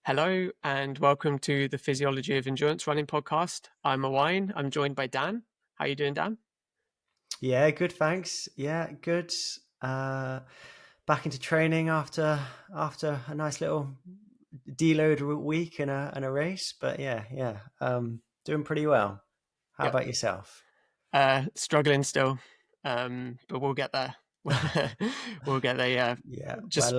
Hello and welcome to the Physiology of Endurance Running podcast. I'm Owain. I'm joined by Dan. How you doing, Dan? Yeah, good, thanks. Yeah, good. Uh, Back into training after a nice little deload week and a race. But doing pretty well. How Yep. about yourself? Struggling still, but we'll get there. We'll get there. Yeah. Yeah, Just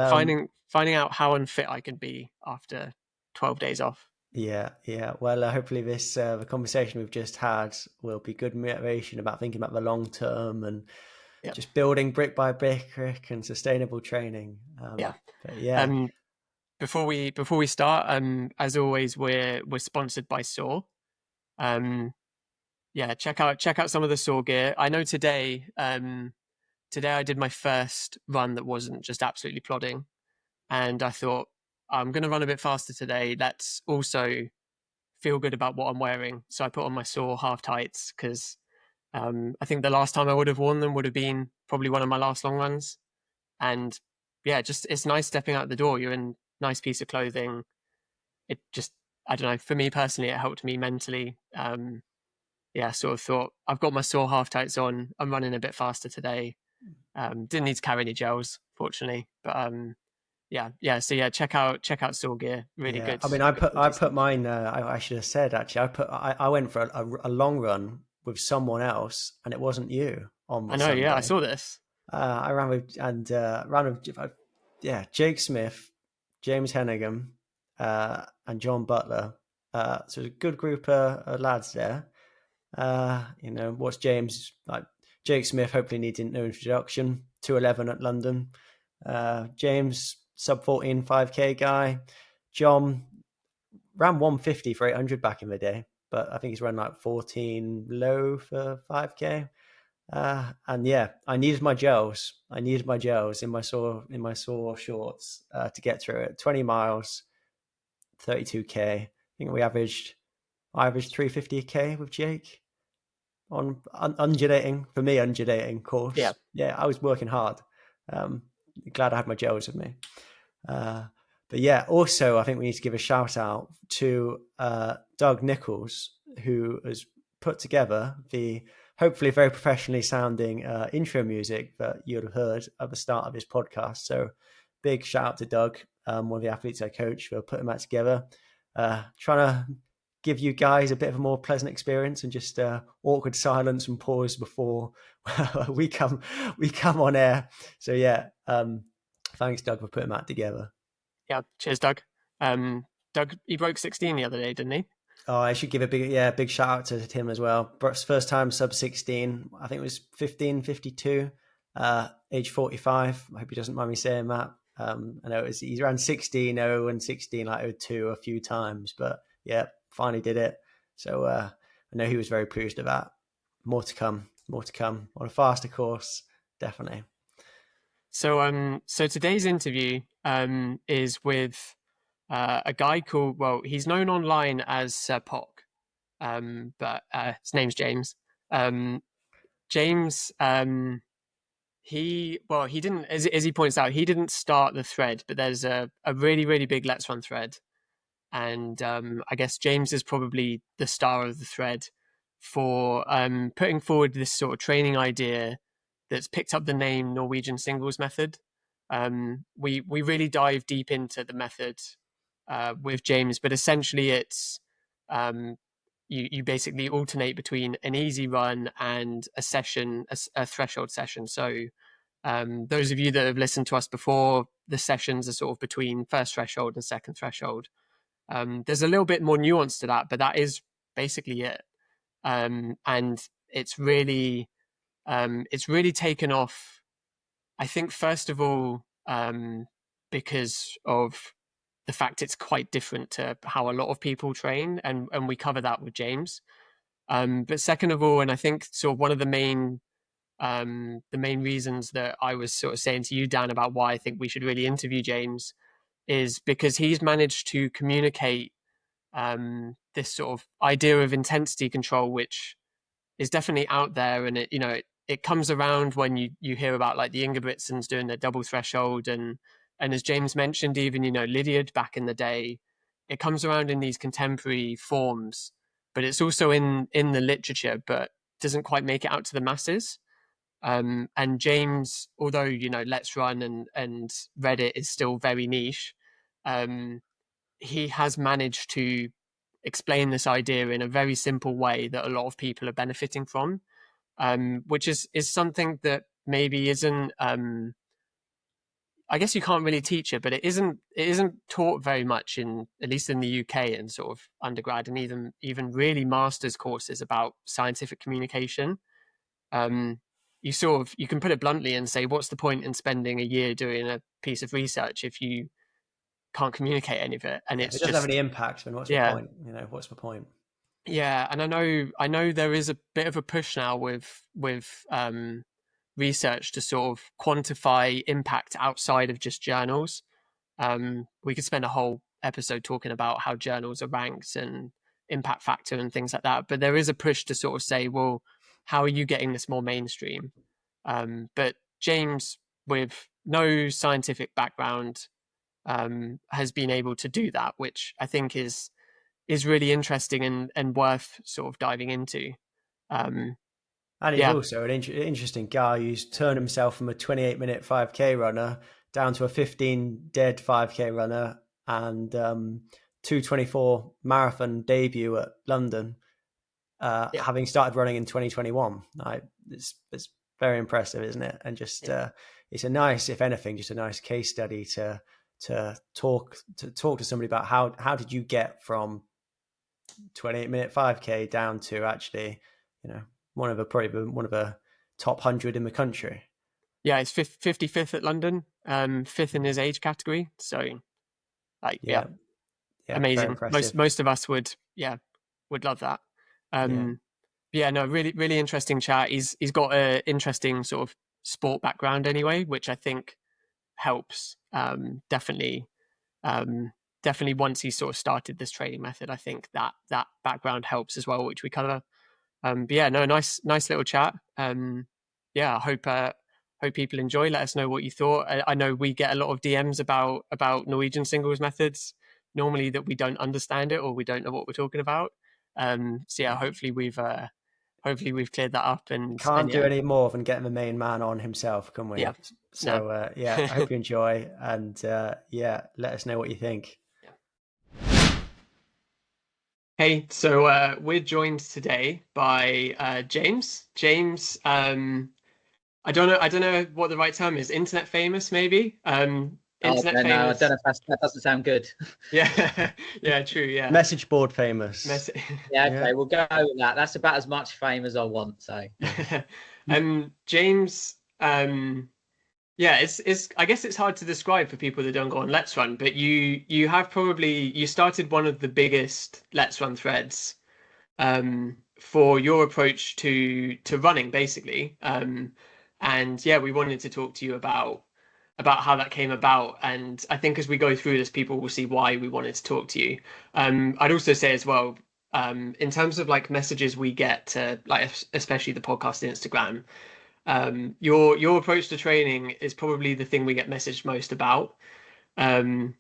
finding out how unfit I can be after 12 days off. yeah. Well, hopefully this the conversation we've just had will be good motivation about thinking about the long term and Yep. just building brick by brick and sustainable training. Yeah. But yeah, Um, before we start, as always, we're sponsored by Saw. Um, yeah, check out some of the Saw gear. I know today I did my first run that wasn't just absolutely plodding, and I thought I'm going to run a bit faster today. Let's also feel good about what I'm wearing. So I put on my Saw half tights because I think the last time I would have worn them would have been probably one of my last long runs. And yeah, just it's nice stepping out the door. You're in a nice piece of clothing. It just I don't know. For me personally, it helped me mentally. Yeah, sort of thought I've got my Saw half tights on. I'm running a bit faster today. Didn't need to carry any gels, fortunately, but yeah. So yeah, check out Saw gear. Really yeah. good, I mean, good I quality put stuff. mine. I should have said actually. I went for a long run with someone else, and it wasn't you on I the know. Yeah, I Sunday. saw this. I ran with Jake Smith, James Hennigan, and John Butler. So a good group of lads there. What's James like? Jake Smith hopefully needs no introduction. 2:11 at London. James sub 14 5K guy. John ran 150 for 800 back in the day, but I think he's run like 14 low for 5K. And yeah, I needed my gels. I needed my gels in my sore shorts to get through it. 20 miles, 32K. I think I averaged 350K with Jake on undulating, for me, undulating Yeah, course. Yeah, I was working hard. Um, Glad I had my gels with me. Uh, but yeah, also I think we need to give a shout out to Doug Nichols, who has put together the hopefully very professionally sounding intro music that you'd have heard at the start of this podcast. So big shout out to Doug, one of the athletes I coach, for putting that together. Trying to give you guys a bit of a more pleasant experience and just awkward silence and pause before we come on air. So yeah, thanks Doug for putting that together. yeah. Cheers, Doug. Um, Doug, he broke 16 the other day, didn't he? Oh, I should give a big shout out to him as well. First time sub 16. I think it was 15:52, age 45. I hope he doesn't mind me saying that. I know he's around 16:0 and 16 like 02 a few times, but yeah, finally did it. So I know he was very pleased with that. More to come. More to come on a faster course, definitely. So today's interview is with a guy called, well, he's known online as Sirpoc, but his name's James. Um, James, he didn't, as he points out, he didn't start the thread, but there's a really, really big Let's Run thread. And I guess James is probably the star of the thread for putting forward this sort of training idea that's picked up the name Norwegian singles method. We really dive deep into the method with James, but essentially it's um, you basically alternate between an easy run and a session, a threshold session. So those of you that have listened to us before, the sessions are sort of between first threshold and second threshold. There's a little bit more nuance to that, but that is basically it. And it's really taken off. I think first of all, because of the fact it's quite different to how a lot of people train, and we cover that with James. But second of all, and I think sort of one of the main reasons that I was sort of saying to you, Dan, about why I think we should really interview James is because he's managed to communicate this sort of idea of intensity control, which is definitely out there, and it comes around when you hear about like the Ingebrigtsens doing their double threshold, and as James mentioned, even Lydiard back in the day, it comes around in these contemporary forms, but it's also in the literature, but doesn't quite make it out to the masses. And James, although Let's Run and Reddit is still very niche, he has managed to explain this idea in a very simple way that a lot of people are benefiting from, which is something that maybe isn't. I guess you can't really teach it, but it isn't taught very much in, at least in the UK, and sort of undergrad and even really masters courses about scientific communication. Um, you can put it bluntly and say, what's the point in spending a year doing a piece of research if you can't communicate any of it? And Yeah, if it's it doesn't have any just, impact, then what's the yeah, point? What's the point? yeah. And I know there is a bit of a push now with research to sort of quantify impact outside of just journals. We could spend a whole episode talking about how journals are ranked and impact factor and things like that. But there is a push to sort of say, well, how are you getting this more mainstream? But James, with no scientific background, has been able to do that, which I think is really interesting and worth sort of diving into. Um, And he's yeah, also an interesting guy who's turned himself from a 28-minute 5K runner down to a 15 dead 5K runner and 2:24 marathon debut at London, yeah, having started running in 2021. It's very impressive, isn't it? And just yeah. it's a nice, if anything, just a nice case study to talk to somebody about how did you get from 28-minute 5K down to actually, probably one of the top 100 in the country. Yeah, he's 55th at London, fifth in his age category. So, like, yeah, Yeah, yeah, very amazing. Most impressive. most of us would love that. Yeah, Yeah, no, really really interesting chat. He's got an interesting sort of sport background anyway, which I think helps. Um, definitely once he sort of started this training method, I think that background helps as well, which we cover. But yeah, no, nice little chat. Yeah, I hope people enjoy. Let us know what you thought. I know we get a lot of DMs about Norwegian singles methods, normally that we don't understand it or we don't know what we're talking about. So yeah, hopefully we've cleared that up and can't do yeah, any more than getting the main man on himself, can we? yeah, no. So yeah, I hope you enjoy, and yeah, let us know what you think. Hey, so we're joined today by James. James, I don't know what the right term is. Internet famous, maybe. Oh, Internet no, no, I don't famous. know if that doesn't sound good. Yeah, yeah, true. Yeah, Message board famous. Mess- Yeah, Yeah. okay, we'll go with that. That's about as much fame as I want. So, James. Yeah, it's. I guess it's hard to describe for people that don't go on Let's Run, but you have probably you started one of the biggest Let's Run threads for your approach to running, basically. And yeah, we wanted to talk to you about how that came about. And I think as we go through this, people will see why we wanted to talk to you. I'd also say as well, in terms of like messages we get to like especially the podcast Instagram, your approach to training is probably the thing we get messaged most about. Um,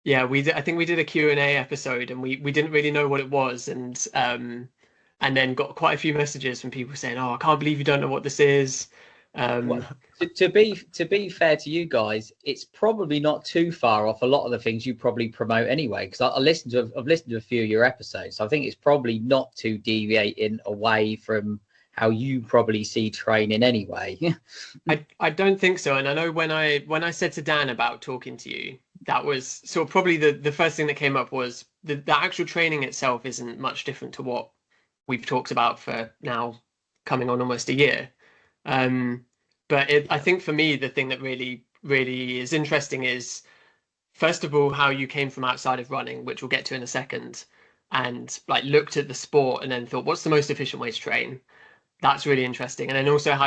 yeah, I think we did a Q&A episode and we didn't really know what it was and then got quite a few messages from people saying, "Oh, I can't believe you don't know what this is." well, Um, to be fair to you guys, it's probably not too far off a lot of the things you probably promote anyway. Because I've listened to a few of your episodes, so I think it's probably not too deviating away from how you probably see training anyway. I don't think so. And I know when I said to Dan about talking to you, that was sort of probably the first thing that came up was the actual training itself isn't much different to what we've talked about for now coming on almost a year. Um, but I Yeah. think for me, the thing that really, really is interesting is, first of all, how you came from outside of running, which we'll get to in a second, and like looked at the sport and then thought, what's the most efficient way to train? That's really interesting. And then also how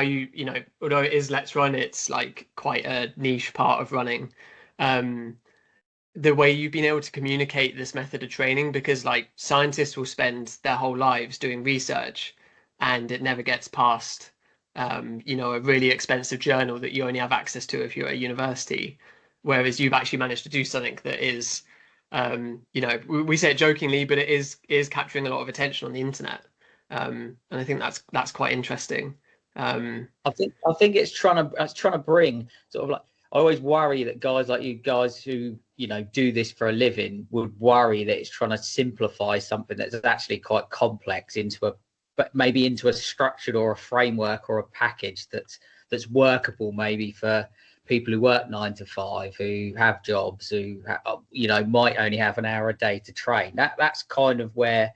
although it is Let's Run, it's like quite a niche part of running. Um, the way you've been able to communicate this method of training, because like scientists will spend their whole lives doing research and it never gets past a really expensive journal that you only have access to if you're at a university, whereas you've actually managed to do something that is You know, we say it jokingly, but it is capturing a lot of attention on the internet. And I think that's quite interesting. I think it's trying to bring sort of like, I always worry that guys like you guys who do this for a living would worry that it's trying to simplify something that's actually quite complex but maybe into a structured or a framework or a package that's workable maybe for people who work 9 to 5, who have jobs, who might only have an hour a day to train. That's kind of where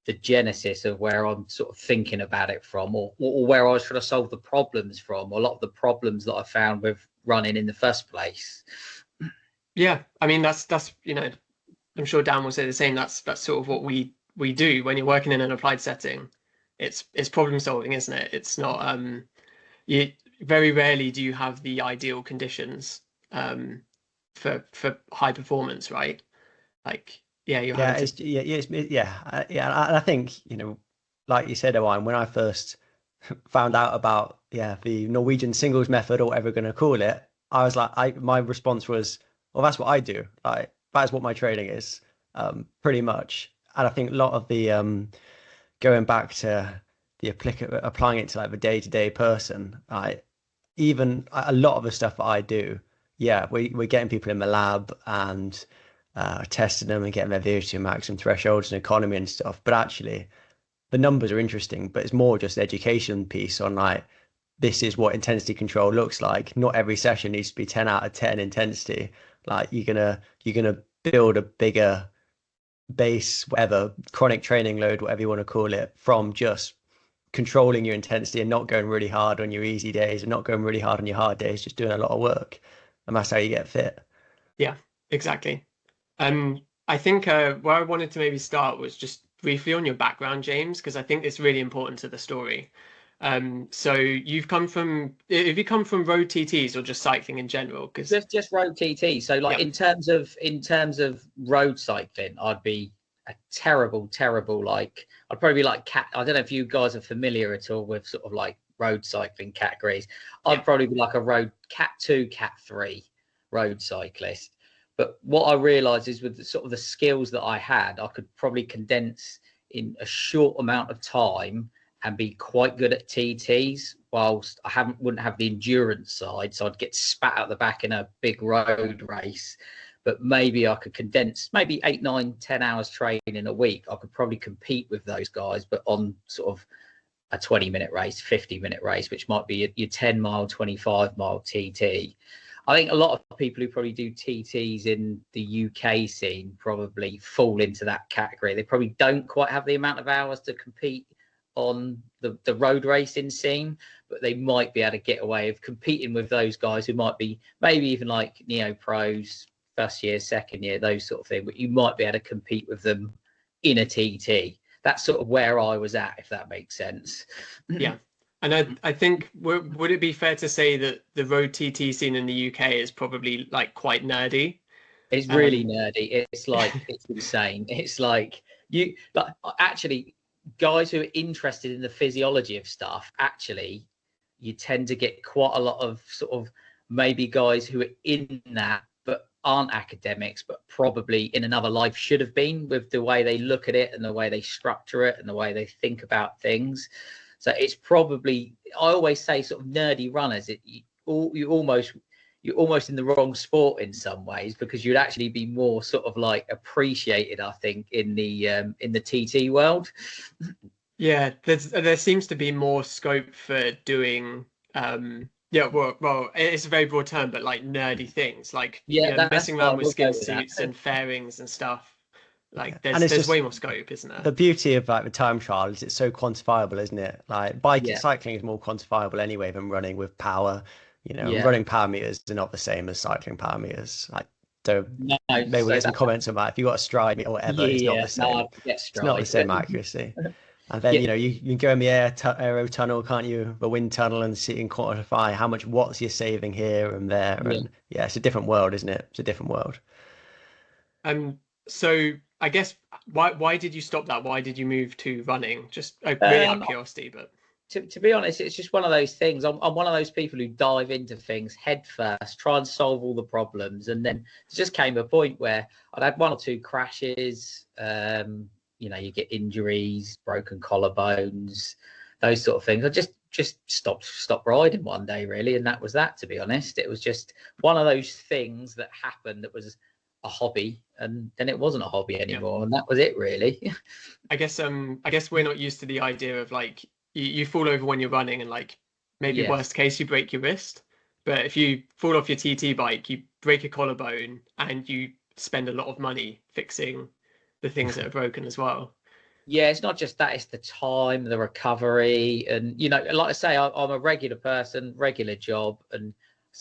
the genesis of where I'm sort of thinking about it from, or where I was trying to solve the problems from, or a lot of the problems that I found with running in the first place. Yeah, I mean that's I'm sure Dan will say the same. That's sort of what we do when you're working in an applied setting. It's problem solving, isn't it? It's not you very rarely do you have the ideal conditions for high performance, right? Like you're Yeah, having to and I think, like you said, Owain, when I first found out about the Norwegian singles method, or whatever we're going to call it, I was like, my response was, well, that's what I do. Like, that's what my training is, pretty much. And I think a lot of the going back to the applying it to like the day-to-day person, even a lot of the stuff that I do, we're getting people in the lab and testing them and getting their VO2 max and thresholds and economy and stuff. But actually, the numbers are interesting, but it's more just education piece on like, this is what intensity control looks like. Not every session needs to be 10 out of 10 intensity. Like, you're gonna build a bigger base, whatever, chronic training load, whatever you want to call it, from just controlling your intensity and not going really hard on your easy days and not going really hard on your hard days, just doing a lot of work. And that's how you get fit. Yeah, exactly. I think where I wanted to maybe start was just briefly on your background, James, because I think it's really important to the story. So have you come from road TTs or just cycling in general? Because Just road TT. So like, Yeah. in terms of road cycling, I'd be a terrible, like, I'd probably be like cat. I don't know if you guys are familiar at all with sort of like road cycling categories. I'd Yeah. probably be like a road cat 2, cat 3 road cyclist. But what I realized is, with the sort of the skills that I had, I could probably condense in a short amount of time and be quite good at TTs, whilst wouldn't have the endurance side. So I'd get spat out the back in a big road race. But maybe I could condense maybe 8, 9, 10 hours training a week. I could probably compete with those guys, but on sort of a 20-minute race, 50-minute race, which might be your 10-mile, 25-mile TT. I think a lot of people who probably do TTs in the UK scene probably fall into that category. They probably don't quite have the amount of hours to compete on the road racing scene, but they might be able to get away with competing with those guys who might be maybe even like neo pros, first year, second year, those sort of thing. But you might be able to compete with them in a TT. That's sort of where I was at, if that makes sense. Yeah. And I think would it be fair to say that the road TT scene in the UK is probably like quite nerdy? It's really nerdy. It's like, it's insane. It's like actually, guys who are interested in the physiology of stuff, actually, you tend to get quite a lot of sort of maybe guys who are in that but aren't academics, but probably in another life should have been, with the way they look at it and the way they structure it and the way they think about things. So it's probably, I always say, sort of nerdy runners. You're almost in the wrong sport in some ways, because you'd actually be more sort of like appreciated, I think, in the TT world. Yeah, there seems to be more scope for doing well, it's a very broad term, but like nerdy things, like Yeah, that's messing why I around with will go skin with that. suits and fairings and stuff. Like And it's there's just way more scope, isn't there? the beauty of like the time trial is it's so quantifiable, isn't it? Like Yeah, cycling is more quantifiable anyway than running with power. yeah. Running power meters are not the same as cycling power meters. Like, so No, maybe we'll so get some that, comments on that. If you got a stride meter or whatever, it's not yeah, the no, same. I get It's not the stride, same but accuracy. And then, yeah, you can go in the aero tunnel, can't you? The wind tunnel, and see and quantify how much watts you're saving here and there. yeah. And yeah, it's a different world, isn't it? It's a different world. So I guess why did you stop that? Why did you move to running? Just really out Um, of curiosity, but to be honest, it's just one of those things. I'm one of those people who dive into things head first, try and solve all the problems, and then it just came a point where I'd had 1 or 2 crashes. You know, you get injuries, broken collarbones, those sort of things. I just stopped riding one day, really, and that was that. To be honest, it was just one of those things that happened that was a hobby, and then it wasn't a hobby anymore, and that was it, really. I guess we're not used to the idea of like you fall over when you're running, and like maybe worst case you break your wrist, but if you fall off your TT bike, you break a collarbone and you spend a lot of money fixing the things that are broken as well. Yeah, it's not just that, it's the time, the recovery, and you know, like I say, I'm a regular person, regular job, and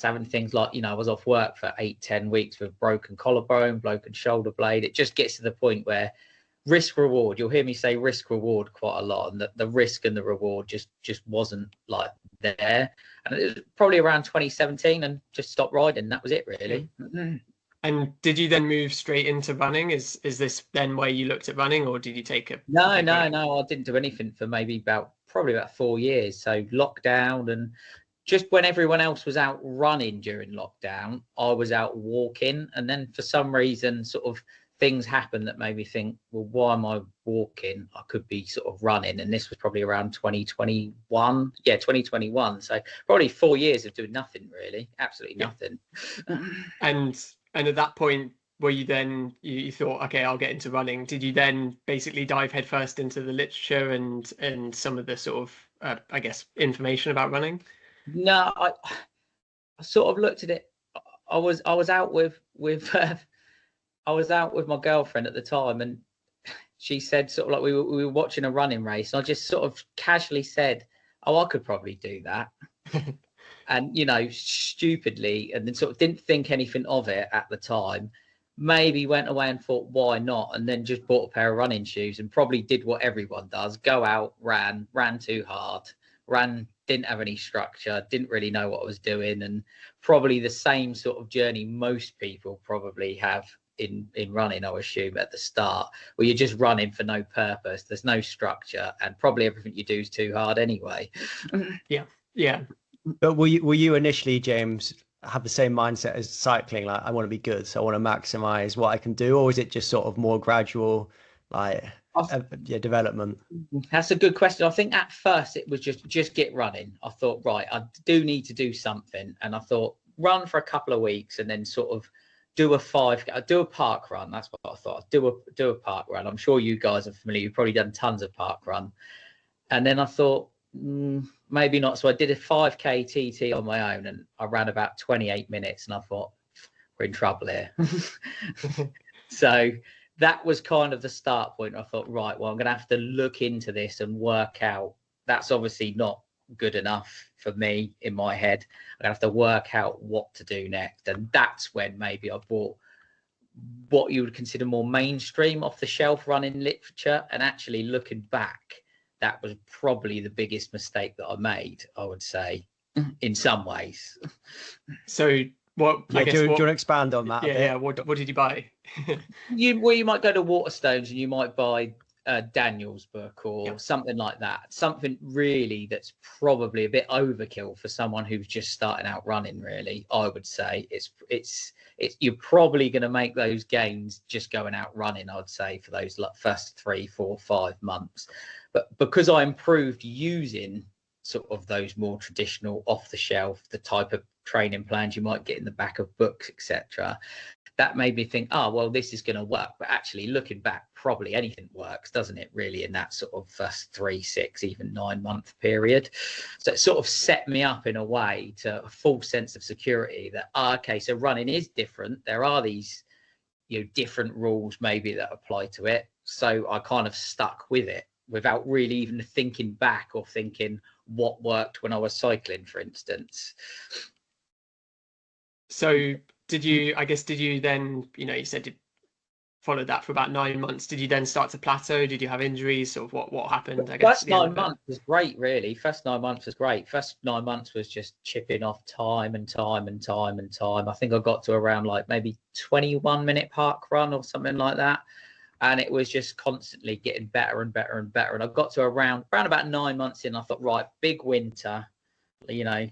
having things like, you know, I was off work for 8-10 weeks with broken collarbone, broken shoulder blade. It just gets to the point where risk reward, you'll hear me say risk reward quite a lot, and the risk and the reward just wasn't like there. And it was probably around 2017, and just stopped riding. That was it, really. And did you then move straight into running? Is this then where you looked at running, or did you take a No, I didn't do anything for maybe probably about 4 years. So lockdown, and just when everyone else was out running during lockdown, I was out walking. And then for some reason, sort of things happened that made me think, well, why am I walking? I could be sort of running. And this was probably around 2021. Yeah, 2021. So probably 4 years of doing nothing, really. Absolutely nothing. And at that point, were you then, you thought, okay, I'll get into running. Did you then basically dive headfirst into the literature and some of the sort of, I guess, information about running? No, I sort of looked at it. I was out with I was out with my girlfriend at the time, and she said sort of like we were watching a running race. And I just sort of casually said, "Oh, I could probably do that." And, you know, stupidly, and then sort of didn't think anything of it at the time. Maybe went away and thought, why not? And then just bought a pair of running shoes and probably did what everyone does: go out, ran too hard, didn't have any structure, didn't really know what I was doing, and probably the same sort of journey most people probably have in running, I assume, at the start, where you're just running for no purpose. There's no structure, and probably everything you do is too hard anyway. Yeah. But were you initially, James, have the same mindset as cycling? Like, I want to be good, so I want to maximize what I can do, or is it just sort of more gradual, like, development? That's a good question. I think at first it was just get running. I thought, right, I do need to do something, and I thought run for a couple of weeks, and then sort of do a park run. That's what I thought. Do a park run. I'm sure you guys are familiar. You've probably done tons of park run. And then I thought, maybe not. So I did a 5k TT on my own, and I ran about 28 minutes, and I thought, we're in trouble here. So that was kind of the start point. I thought, right, well, I'm going to have to look into this and work out. That's obviously not good enough for me in my head. I'm going to have to work out what to do next. And that's when maybe I bought what you would consider more mainstream, off the shelf running literature. And actually looking back, that was probably the biggest mistake that I made, I would say, in some ways. So what? Yeah, I guess, do you want to expand on that? Yeah. What did you buy? You might go to Waterstones and you might buy Daniel's book or something like that. Something really that's probably a bit overkill for someone who's just starting out running. Really, I would say it's you're probably going to make those gains just going out running, I'd say, for those first 3, 4, 5 months. But because I improved using sort of those more traditional off the shelf, the type of training plans you might get in the back of books, etc., that made me think, oh, well, this is going to work. But actually looking back, probably anything works, doesn't it, really, in that sort of first 3, 6, even 9-month period. So it sort of set me up in a way to a full sense of security that, okay, so running is different. There are these, different rules maybe that apply to it. So I kind of stuck with it without really even thinking back or thinking what worked when I was cycling, for instance. So did you then, you said you followed that for about 9 months. Did you then start to plateau? Did you have injuries? Or what happened? I guess first 9 months was great, really. First 9 months was great. First 9 months was just chipping off time and time and time and time. I think I got to around like maybe 21-minute park run or something like that. and it was just constantly getting better and better and better. And I got to around about 9 months in, I thought, right, big winter, you know,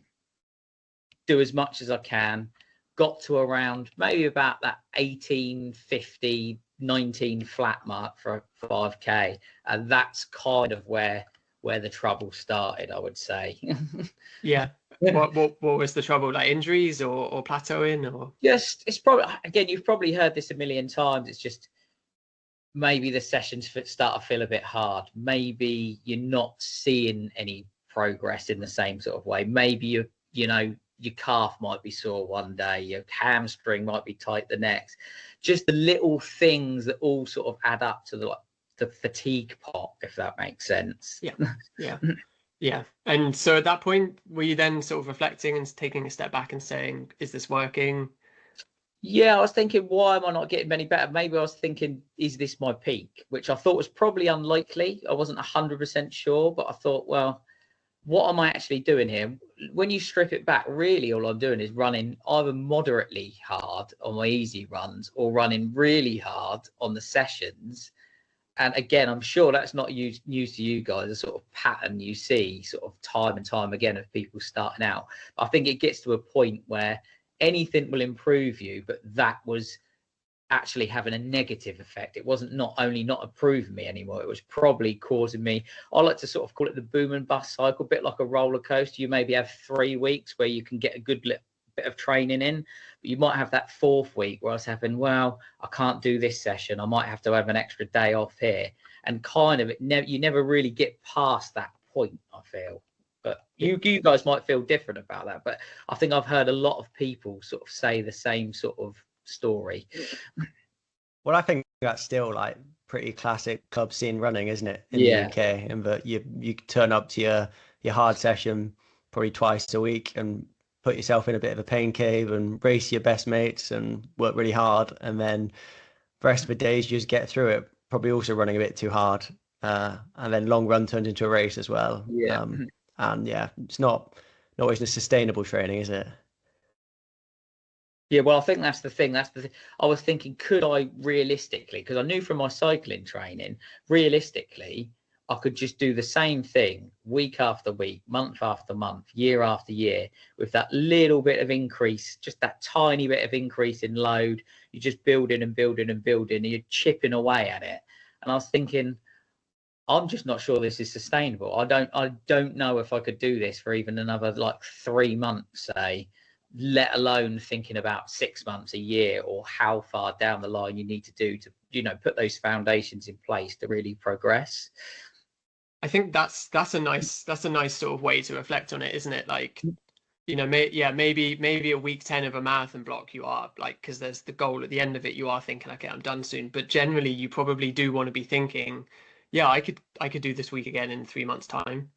do as much as I can. Got to around maybe about that 1850, 19 flat mark for 5k, and that's kind of where the trouble started, I would say. Yeah. What was the trouble? Like injuries or plateauing, or just, it's probably, again, you've probably heard this a million times, it's just maybe the sessions start to feel a bit hard. Maybe you're not seeing any progress in the same sort of way. Maybe you know, your calf might be sore one day, your hamstring might be tight the next. Just the little things that all sort of add up to the fatigue pot, if that makes sense. Yeah. And so at that point, were you then sort of reflecting and taking a step back and saying, is this working? Yeah, I was thinking, why am I not getting any better? Maybe I was thinking, is this my peak? Which I thought was probably unlikely. I wasn't 100% sure, but I thought, well, what am I actually doing here? When you strip it back, really all I'm doing is running either moderately hard on my easy runs or running really hard on the sessions. And again, I'm sure that's not news to you guys, a sort of pattern you see sort of time and time again of people starting out. I think it gets to a point where anything will improve you, but that was actually having a negative effect. It wasn't not only not improving me anymore, it was probably causing me, I like to sort of call it the boom and bust cycle, a bit like a roller coaster. You maybe have 3 weeks where you can get a good bit of training in, but you might have that 4th week where it's happening, well, I can't do this session, I might have to have an extra day off here, and kind of you never really get past that point, I feel. But you guys might feel different about that, but I think I've heard a lot of people sort of say the same sort of story. Well, I think that's still like pretty classic club scene running, isn't it, in Yeah. the UK? And that you turn up to your hard session probably twice a week and put yourself in a bit of a pain cave and race your best mates and work really hard, and then the rest of the days you just get through it, probably also running a bit too hard, and then long run turns into a race as well. Yeah. And yeah, it's not always a sustainable training, is it? Yeah, well, I think that's the thing. I was thinking, could I realistically, because I knew from my cycling training, realistically, I could just do the same thing week after week, month after month, year after year, with that little bit of increase, just that tiny bit of increase in load. You're just building and building and building, and you're chipping away at it. And I was thinking, I'm just not sure this is sustainable. I don't know if I could do this for even another like 3 months, say, let alone thinking about 6 months, a year, or how far down the line you need to do to, you know, put those foundations in place to really progress. I think that's a nice sort of way to reflect on it, isn't it? Like, you know, maybe at week 10 of a marathon block, you are like, because there's the goal at the end of it, you are thinking, okay, I'm done soon. But generally, you probably do want to be thinking, yeah, I could do this week again in 3 months' time.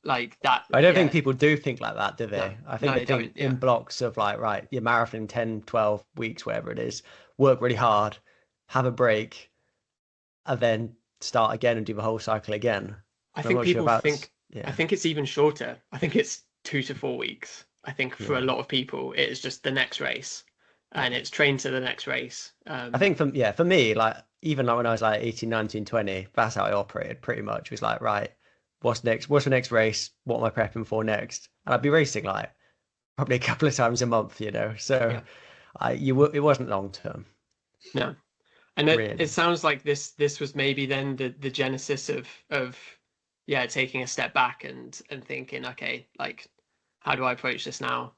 Like that. I don't think people do think like that, do they? No, I think they think in blocks of like, right, your marathon 10, 12 weeks, whatever it is, work really hard, have a break, and then start again and do the whole cycle again. I think people think, I think it's even shorter. I think it's 2 to 4 weeks. I think for a lot of people, it is just the next race, and it's trained to the next race. I think for me, like, even like when I was like 18, 19, 20, that's how I operated pretty much. It was like, right, what's next? What's the next race? What am I prepping for next? And I'd be racing like probably a couple of times a month, you know. So it wasn't long term. No. And it sounds like this was maybe then the genesis of taking a step back and thinking, okay, like, how do I approach this now?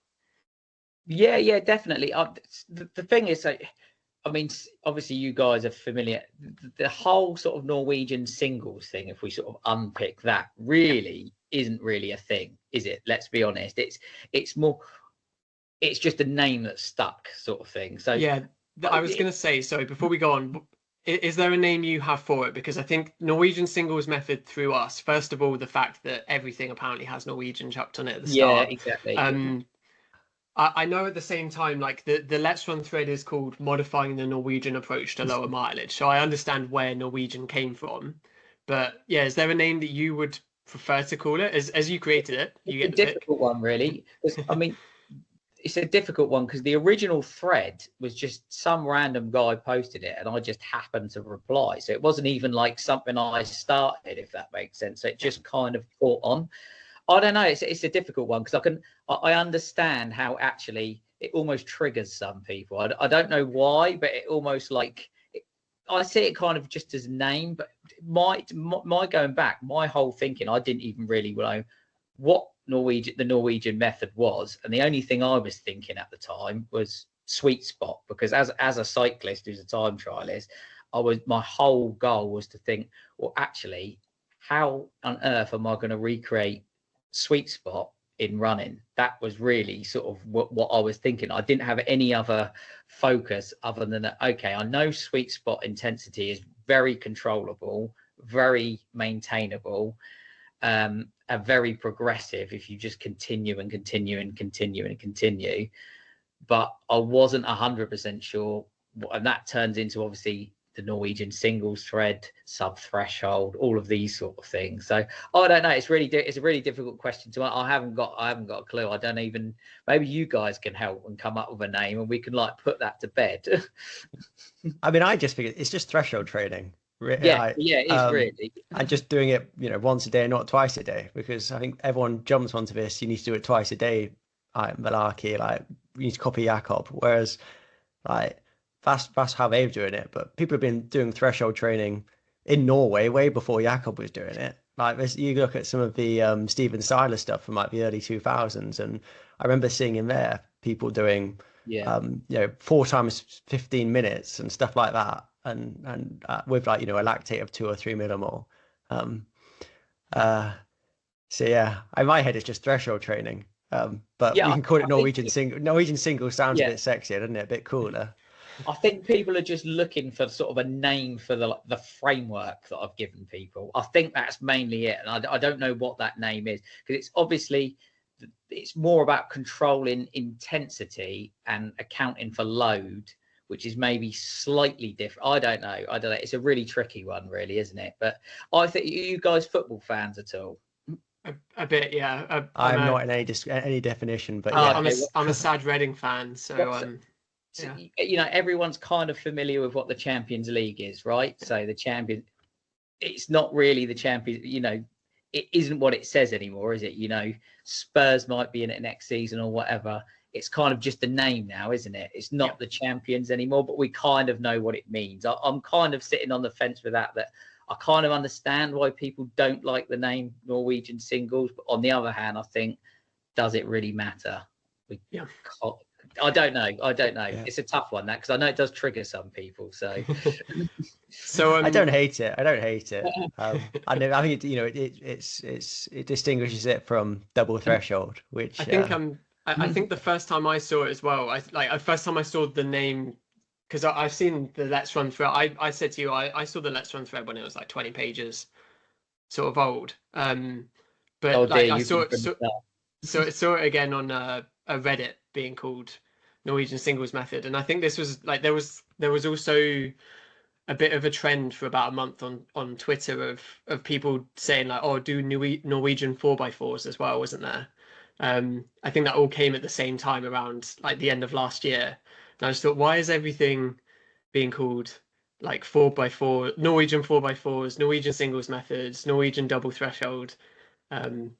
Yeah, definitely. The thing is, I mean, obviously you guys are familiar. The whole sort of Norwegian singles thing, if we sort of unpick that, really isn't really a thing, is it? Let's be honest. It's more, it's just a name that's stuck, sort of thing. So yeah, I was going to say, sorry, before we go on, is there a name you have for it? Because I think Norwegian singles method through us, first of all, the fact that everything apparently has Norwegian chucked on it at the start. Yeah, exactly. I know at the same time, like the Let's Run thread is called Modifying the Norwegian Approach to Lower Mileage. So I understand where Norwegian came from. But yeah, is there a name that you would prefer to call it? As you created it, you get a difficult one, really. I mean, it's a difficult one because the original thread was just some random guy posted it and I just happened to reply. So it wasn't even like something I started, if that makes sense. So it just kind of caught on. I don't know. It's a difficult one because I understand how actually it almost triggers some people. I don't know why, but it almost like I see it kind of just as a name. But my going back, my whole thinking, I didn't even really know what the Norwegian method was, and the only thing I was thinking at the time was sweet spot, because as a cyclist who's a time trialist, my whole goal was to think, well, actually, how on earth am I going to recreate sweet spot in running? That was really sort of what I was thinking. I didn't have any other focus other than that. Okay, I know sweet spot intensity is very controllable, very maintainable, are very progressive if you just continue and continue and continue and continue. But I wasn't 100% sure, and that turns into obviously the Norwegian singles thread, sub threshold, all of these sort of things. So I don't know. It's a really difficult question to. I haven't got a clue. I don't even. Maybe you guys can help and come up with a name, and we can like put that to bed. I mean, I just figured it's just threshold training. Yeah, it is really. And just doing it, once a day, not twice a day, because I think everyone jumps onto this. You need to do it twice a day, malarkey. Like you need to copy Jakob, whereas like that's how they're doing it. But people have been doing threshold training in Norway way before Jakob was doing it. Like you look at some of the Steven Siler stuff from like the early 2000s, and I remember seeing in there people doing 4 times 15 minutes and stuff like that, and with like a lactate of 2 or 3 millimole. So yeah, in my head it's just threshold training. But we can call it Norwegian single. Norwegian single sounds a bit sexier, doesn't it? A bit cooler. I think people are just looking for sort of a name for the framework that I've given people. I think that's mainly it, and I don't know what that name is, because it's obviously it's more about controlling intensity and accounting for load, which is maybe slightly different. I don't know. It's a really tricky one, really, isn't it? But I think you guys football fans at all? A bit, yeah. I'm not in any definition, but yeah. I'm a sad Reading fan, so everyone's kind of familiar with what the Champions League is, right? So the champion, it's not really the champion. It isn't what it says anymore, is it? Spurs might be in it next season or whatever. It's kind of just a name now, isn't it? It's not the champions anymore, but we kind of know what it means. I'm kind of sitting on the fence with that I kind of understand why people don't like the name Norwegian singles, but on the other hand, I think, does it really matter? I don't know. Yeah. It's a tough one, that, because I know it does trigger some people. So, I don't hate it. I think it distinguishes it from double threshold, which I think I think the first time I saw it as well, first time I saw the name, because I've seen the Let's Run thread. I said to you, I saw the Let's Run thread when it was like 20 pages, sort of old. But I saw it again on a Reddit being called Norwegian Singles Method, and I think this was like there was also a bit of a trend for about a month on Twitter of people saying like, oh, do Norwegian 4x4s as well, wasn't there? I think that all came at the same time around like the end of last year. And I just thought, why is everything being called like 4x4, Norwegian 4x4s, Norwegian singles methods, Norwegian double threshold? But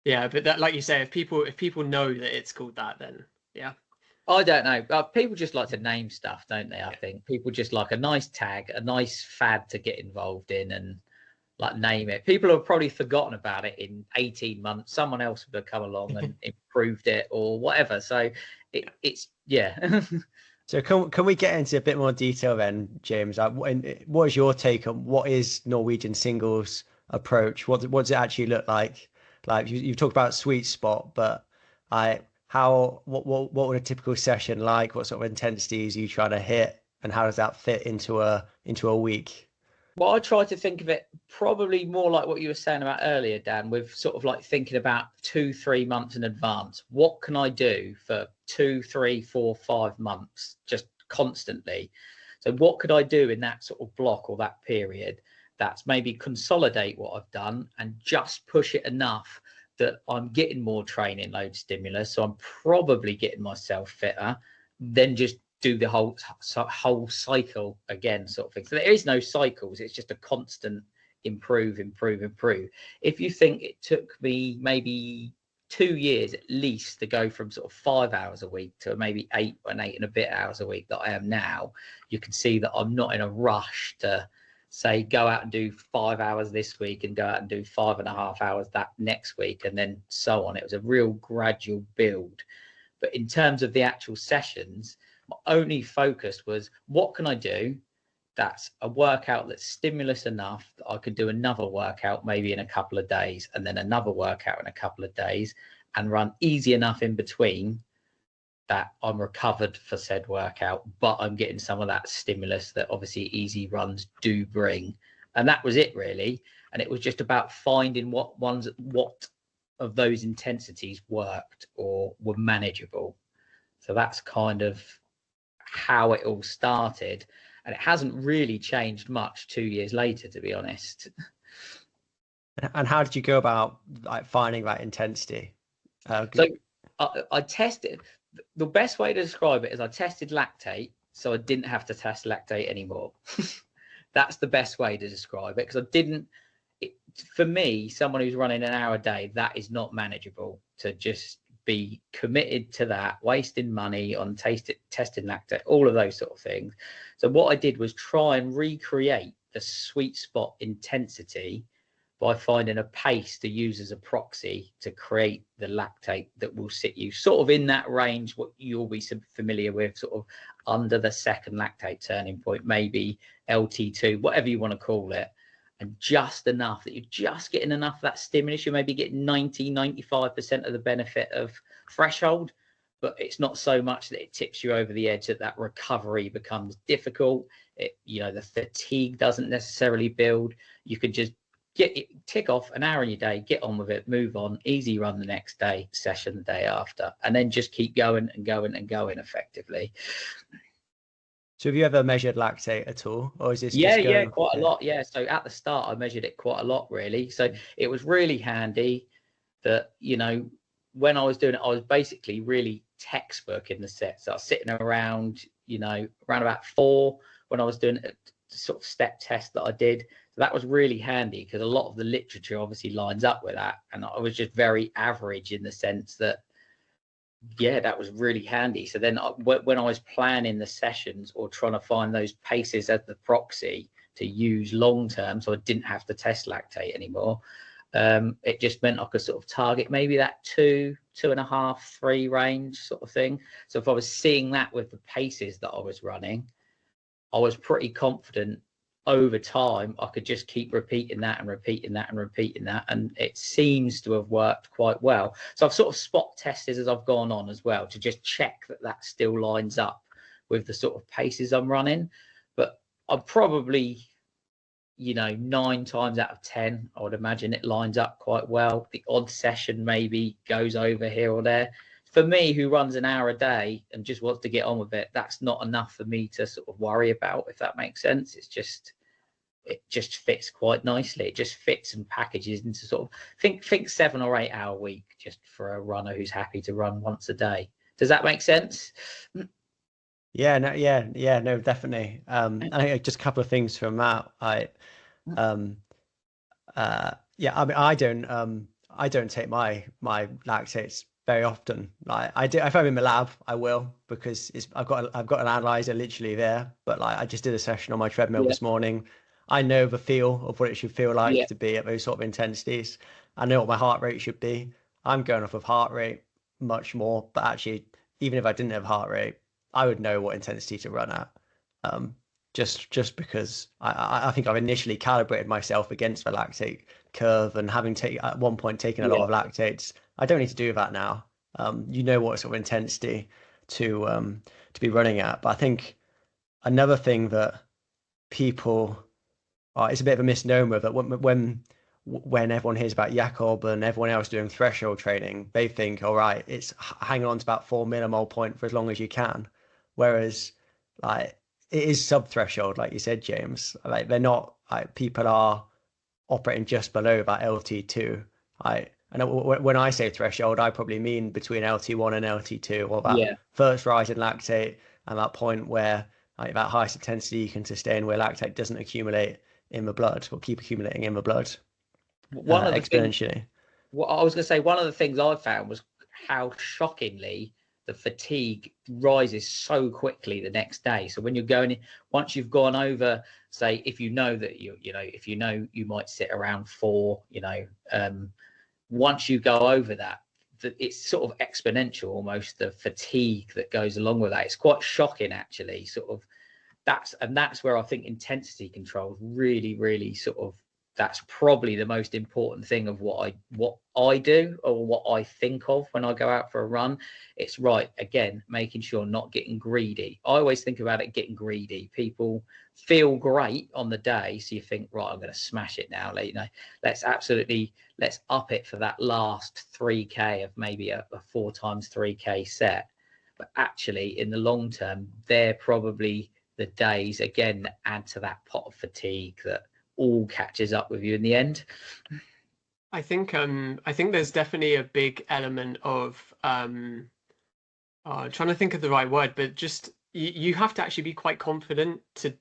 that, like you say, if people know that it's called that, then yeah. I don't know. People just like to name stuff, don't they? I think people just like a nice tag, a nice fad to get involved in and like name it. People have probably forgotten about it in 18 months. Someone else would have come along and improved it or whatever. So it's. So can we get into a bit more detail then, James? What is your take on what is Norwegian singles approach? What does it actually look like? Like you've talked about sweet spot, but what would a typical session like? What sort of intensities are you trying to hit, and how does that fit into a week? Well, I try to think of it probably more like what you were saying about earlier, Dan, with sort of like thinking about 2-3 months in advance. What can I do for 2, 3, 4, 5 months just constantly? So what could I do in that sort of block or that period that's maybe consolidate what I've done and just push it enough that I'm getting more training load stimulus, so I'm probably getting myself fitter, then just do the whole cycle again, sort of thing. So there is no cycles, it's just a constant improve. If you think it took me maybe 2 years at least to go from sort of 5 hours a week to maybe 8 and a bit hours a week that I am now, you can see that I'm not in a rush to say go out and do 5 hours this week and go out and do 5.5 hours that next week, and then so on. It was a real gradual build. But in terms of the actual sessions, my only focus was, what can I do that's a workout that's stimulus enough that I could do another workout maybe in a couple of days, and then another workout in a couple of days, and run easy enough in between that I'm recovered for said workout, but I'm getting some of that stimulus that obviously easy runs do bring. And that was it really. And it was just about finding what of those intensities worked or were manageable. So that's kind of how it all started. And it hasn't really changed much 2 years later, to be honest. And how did you go about like finding that intensity? So I tested. The best way to describe it is I tested lactate, so I didn't have to test lactate anymore. That's the best way to describe it, because I didn't. For me, someone who's running an hour a day, that is not manageable to just be committed to that, wasting money on testing lactate, all of those sort of things. So what I did was try and recreate the sweet spot intensity by finding a pace to use as a proxy to create the lactate that will sit you sort of in that range, what you'll be familiar with, sort of under the second lactate turning point, maybe LT2, whatever you want to call it. And just enough that you're just getting enough of that stimulus. You maybe get 95% of the benefit of threshold, but it's not so much that it tips you over the edge that recovery becomes difficult. The fatigue doesn't necessarily build. You can just tick off an hour in your day, get on with it, move on, easy run the next day, session the day after, and then just keep going and going and going effectively. So have you ever measured lactate at all, or is this quite a lot? Yeah, so at the start I measured it quite a lot really. So it was really handy that, when I was doing it, I was basically really textbook in the set. So I was sitting around about 4 when I was doing it, sort of step test that I did. So that was really handy because a lot of the literature obviously lines up with that, and I was just very average in the sense that that was really handy. So then when I was planning the sessions or trying to find those paces as the proxy to use long term, so I didn't have to test lactate anymore, it just meant I could sort of target maybe that 2.5, 3 range sort of thing. So if I was seeing that with the paces that I was running, I was pretty confident over time I could just keep repeating that, and it seems to have worked quite well. So I've sort of spot tested as I've gone on as well to just check that still lines up with the sort of paces I'm running. But I'm probably 9 times out of 10 I would imagine it lines up quite well. The odd session maybe goes over here or there. For me, who runs an hour a day and just wants to get on with it, that's not enough for me to sort of worry about, if that makes sense. It just fits quite nicely. It just fits and packages into sort of think 7 or 8 hour week just for a runner who's happy to run once a day. Does that make sense? Yeah, no, definitely. I think just a couple of things from that. I mean, I don't take my lactates very often. Like I do, if I'm in my lab, I will, because I've got an analyzer literally there. But like I just did a session on my treadmill this morning. I know the feel of what it should feel like to be at those sort of intensities. I know what my heart rate should be. I'm going off of heart rate much more, but actually, even if I didn't have heart rate, I would know what intensity to run at. Just because I think I've initially calibrated myself against the lactate curve, and having at one point taken a lot of lactates, I don't need to do that now. What sort of intensity to be running at. But I think another thing that people it's a bit of a misnomer that when everyone hears about Jakob and everyone else doing threshold training, they think, all right, it's hanging on to about 4 millimole point for as long as you can. Whereas like it is sub threshold, like you said, James. Like they're not, like people are operating just below that LT2. And when I say threshold, I probably mean between LT1 and LT2, or that Yeah. first rise in lactate and that point where like that highest intensity you can sustain, where lactate doesn't accumulate in the blood or keep accumulating in the blood One of the things, exponentially. what I was going to say, one of the things I found was how shockingly the fatigue rises so quickly the next day. So when you're going in, once you've gone over, say, if you know that if you know you might sit around 4, once you go over that, it's sort of exponential almost, the fatigue that goes along with that. It's quite shocking, actually. Sort of that's where I think intensity control really, really sort of, that's probably the most important thing of what I do, or what I think of when I go out for a run. It's right, again, making sure not getting greedy. I always think about it getting greedy. People feel great on the day, so you think, right, I'm going to smash it now. Let's up it for that last 3k of maybe a 4x3k set. But actually, in the long term, they're probably the days again that add to that pot of fatigue that all catches up with you in the end. I think there's definitely a big element of I'm trying to think of the right word, but just you have to actually be quite confident to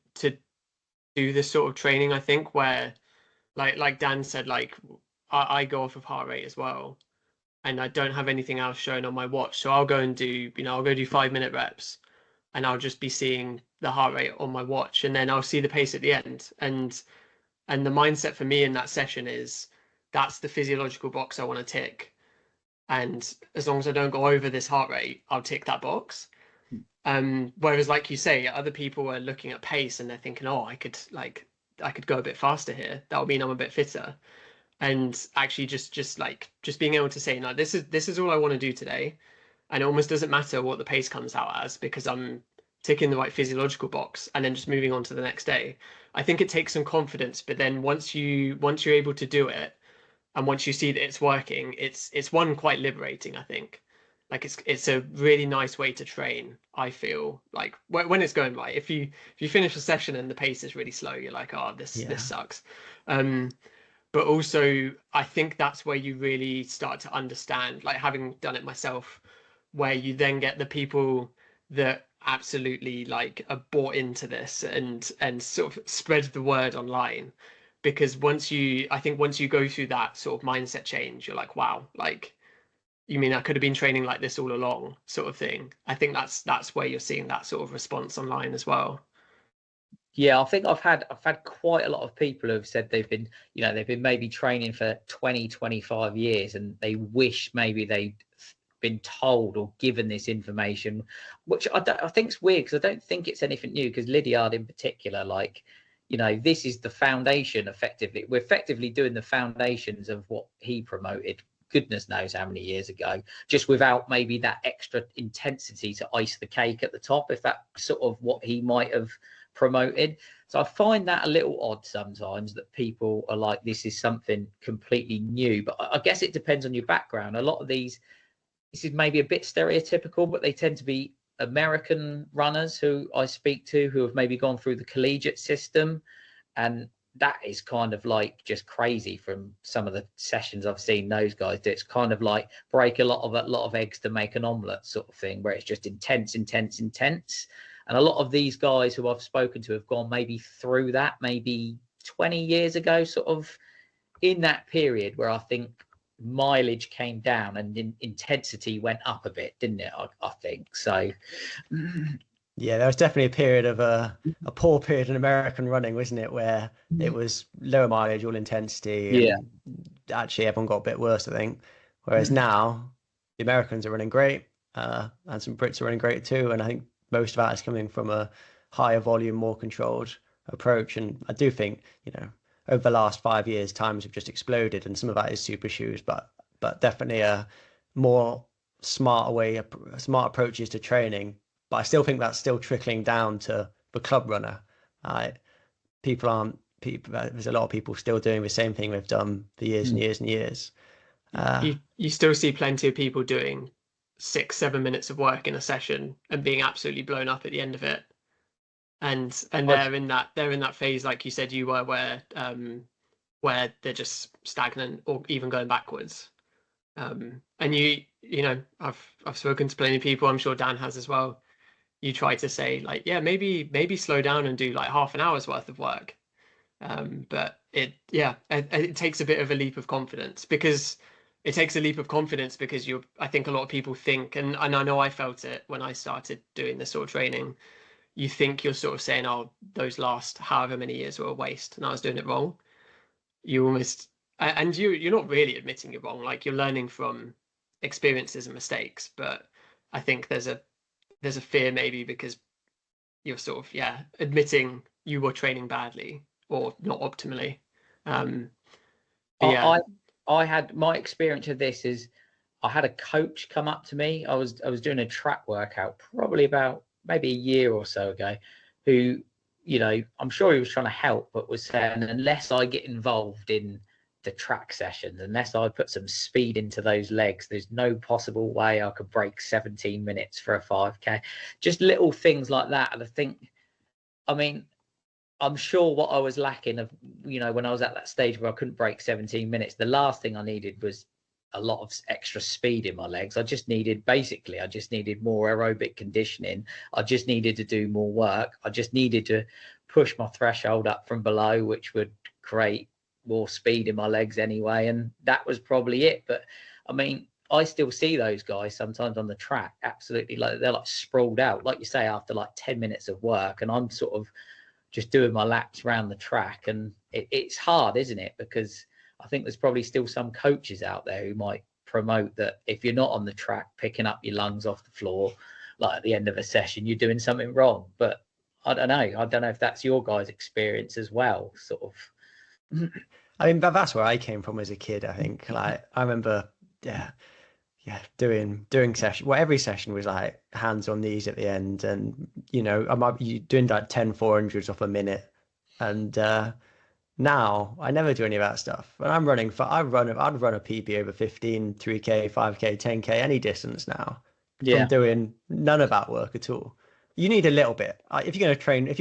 do this sort of training. I think where like Dan said, like I go off of heart rate as well, and I don't have anything else shown on my watch, so I'll go and do I'll go do 5-minute reps, and I'll just be seeing the heart rate on my watch, and then I'll see the pace at the end, and the mindset for me in that session is that's the physiological box I want to tick. And as long as I don't go over this heart rate, I'll tick that box. Whereas, like you say, other people are looking at pace and they're thinking, oh, I could go a bit faster here. That'll mean I'm a bit fitter. And actually just being able to say, no, this is all I want to do today. And it almost doesn't matter what the pace comes out as, because I'm ticking the right physiological box and then just moving on to the next day. I think it takes some confidence, but then once you're able to do it, and once you see that it's working, it's one quite liberating, I think. Like it's a really nice way to train, I feel like, when it's going right. If you finish a session and the pace is really slow, you're like, oh, this sucks. But also I think that's where you really start to understand, like having done it myself, where you then get the people that absolutely like are bought into this and sort of spread the word online. Because once you go through that sort of mindset change, you're like, wow, like, you mean I could have been training like this all along, sort of thing. I think that's where you're seeing that sort of response online as well. Yeah, I think I've had quite a lot of people who have said they've been maybe training for 20-25 years, and they wish maybe they'd been told or given this information, which I think is weird, because I don't think it's anything new, because Lydiard in particular, like, this is the foundation. Effectively, we're effectively doing the foundations of what he promoted goodness knows how many years ago, just without maybe that extra intensity to ice the cake at the top, if that's sort of what he might have promoted. So I find that a little odd sometimes, that people are like, this is something completely new. But I guess it depends on your background. A lot of this is maybe a bit stereotypical, but they tend to be American runners who I speak to, who have maybe gone through the collegiate system, and that is kind of like just crazy from some of the sessions I've seen those guys do. It's kind of like break a lot of eggs to make an omelette sort of thing, where it's just intense. And a lot of these guys who I've spoken to have gone maybe through that maybe 20 years ago, sort of in that period where I think mileage came down and intensity went up a bit, didn't it? I think so. Yeah, there was definitely a period of a poor period in American running, wasn't it, where it was lower mileage, all intensity, and actually everyone got a bit worse, I think. Whereas now the Americans are running great, and some Brits are running great too. And I think most of that is coming from a higher volume, more controlled approach. And I do think, over the last 5 years, times have just exploded, and some of that is super shoes, but definitely a more smart approaches to training. But I still think that's still trickling down to the club runner. There's a lot of people still doing the same thing they've done for years and years and years. You still see plenty of people doing 6-7 minutes of work in a session and being absolutely blown up at the end of it. And they're in that phase, like you said you were, where they're just stagnant or even going backwards. And you know, I've spoken to plenty of people, I'm sure Dan has as well. You try to say like, yeah, maybe slow down and do like half an hour's worth of work. But it takes a bit of a leap of confidence, because I think a lot of people think, and I know I felt it when I started doing this sort of training. You think you're sort of saying, oh, those last however many years were a waste, and I was doing it wrong. You almost, and you're not really admitting you're wrong. Like, you're learning from experiences and mistakes. But I think there's a fear, maybe because you're sort of, yeah, admitting you were training badly or not optimally. But yeah, I I had my experience of this is I had a coach come up to me. I was doing a track workout probably about maybe a year or so ago, who, you know, I'm sure he was trying to help, but was saying, unless I get involved in the track sessions, unless I put some speed into those legs, there's no possible way I could break 17 minutes for a 5K. Just little things like that. And I think, I mean, I'm sure what I was lacking of, you know, when I was at that stage where I couldn't break 17 minutes, the last thing I needed was a lot of extra speed in my legs. I just needed more aerobic conditioning. I just needed to do more work. I just needed to push my threshold up from below, which would create more speed in my legs anyway. And that was probably it. But I mean, I still see those guys sometimes on the track, absolutely, like they're like sprawled out, like you say, after like 10 minutes of work. And I'm sort of just doing my laps around the track. And it's hard, isn't it? Because I think there's probably still some coaches out there who might promote that if you're not on the track picking up your lungs off the floor, like at the end of a session, you're doing something wrong. But I don't know. I don't know if that's your guys' experience as well, sort of. I mean, that's where I came from as a kid. I think, like, I remember, yeah, doing session. Well, every session was like hands on knees at the end, and you know, I might be doing like 10 400s off a minute, and now I never do any of that stuff. When I'm running for, I'd run a PB over 15, 3K, 5K, 10K, any distance now, from Yeah, doing none of that work at all. You need a little bit. If you're going to train, if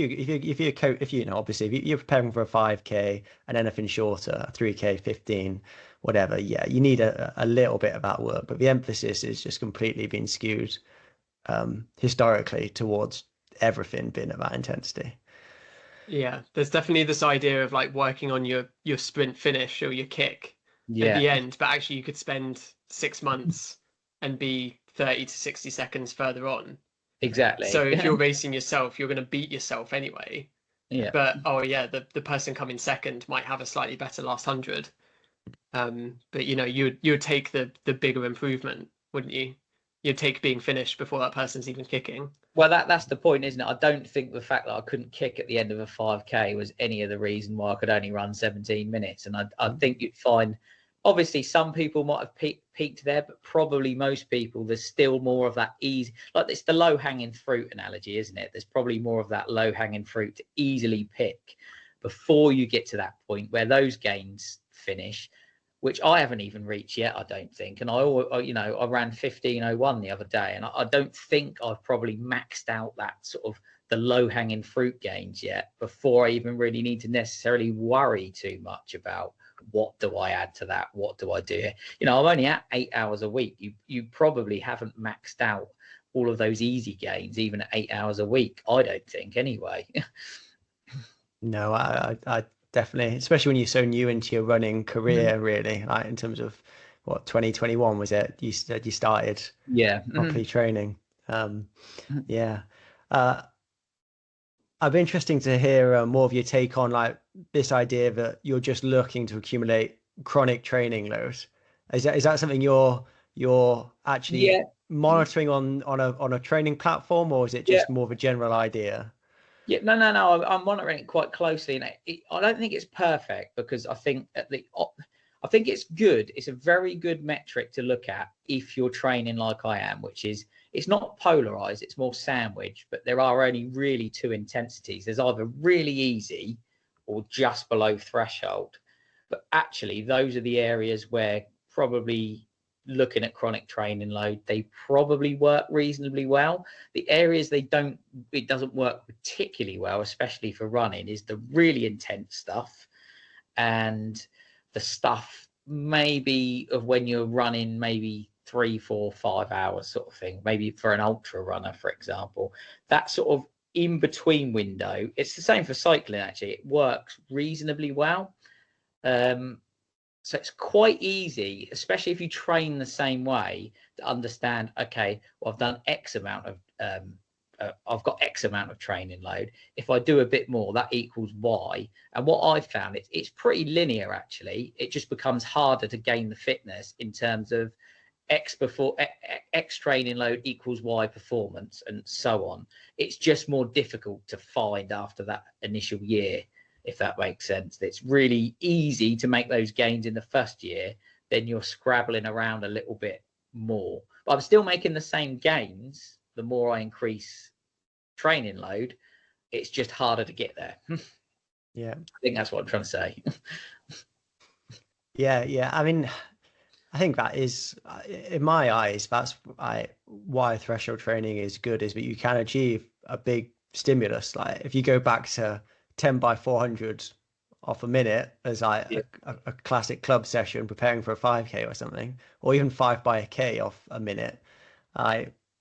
you know, obviously, if you're preparing for a 5K and anything shorter, 3K, 15, whatever, yeah, you need a little bit of that work. But the emphasis is just completely being skewed historically towards everything being at that intensity. yeah, there's definitely this idea of like working on your sprint finish or your kick at yeah, the end, but actually you could spend 6 months and be 30 to 60 seconds further on. So exactly. if you're racing yourself, you're going to beat yourself anyway. Yeah. But oh yeah, the person coming second might have a slightly better last 100. But you know, you would take the bigger improvement, wouldn't you? You'd take being finished before that person's even kicking. Well, that's the point, isn't it? I don't think the fact that I couldn't kick at the end of a 5K was any of the reason why I could only run 17 minutes. And I think you'd find, obviously, some people might have peaked there, but probably most people, there's still more of that easy, like it's the low hanging fruit analogy, isn't it? There's probably more of that low hanging fruit to easily pick before you get to that point where those gains finish, which I haven't even reached yet, I don't think. And I ran 15:01 the other day, and I don't think I've probably maxed out that sort of the low hanging fruit gains yet before I even really need to necessarily worry too much about what do I add to that? What do I do? You know, I'm only at 8 hours a week. You probably haven't maxed out all of those easy gains, even at 8 hours a week. I don't think anyway. No, I definitely, especially when you're so new into your running career, really, like in terms of what 2021 was it? You said you started Yeah. properly training. Yeah. Uh, I'd be interesting to hear more of your take on like this idea that you're just looking to accumulate chronic training load. Is that something you're actually Yeah. monitoring on a training platform, or is it Yeah. just more of a general idea? Yeah, no. I'm monitoring it quite closely, and I don't think it's perfect because I think I think it's good. It's a very good metric to look at if you're training like I am, which is it's not polarized, it's more sandwiched, but there are only really two intensities. There's either really easy or just below threshold. But actually, those are the areas where probably looking at chronic training load, they probably work reasonably well. The areas it doesn't work particularly well, especially for running, is the really intense stuff and the stuff maybe of when you're running maybe 3, 4, 5 hours sort of thing, maybe for an ultra runner, for example. That sort of in between window, it's the same for cycling actually, it works reasonably well. So it's quite easy, especially if you train the same way, to understand, okay, well, I've done X amount of I've got X amount of training load. If I do a bit more, that equals Y. And what I've found, it's pretty linear actually. It just becomes harder to gain the fitness in terms of X training load equals Y performance and so on. It's just more difficult to find after that initial year, if that makes sense. It's really easy to make those gains in the first year, then you're scrabbling around a little bit more. But I'm still making the same gains the more I increase training load. It's just harder to get there. Yeah, I think that's what I'm trying to say. yeah. I mean, I think that is, in my eyes, that's why threshold training is good, is that you can achieve a big stimulus. Like if you go back to 10 by 400 off a minute as a classic club session preparing for a 5k or something, or even 5 by a k off a minute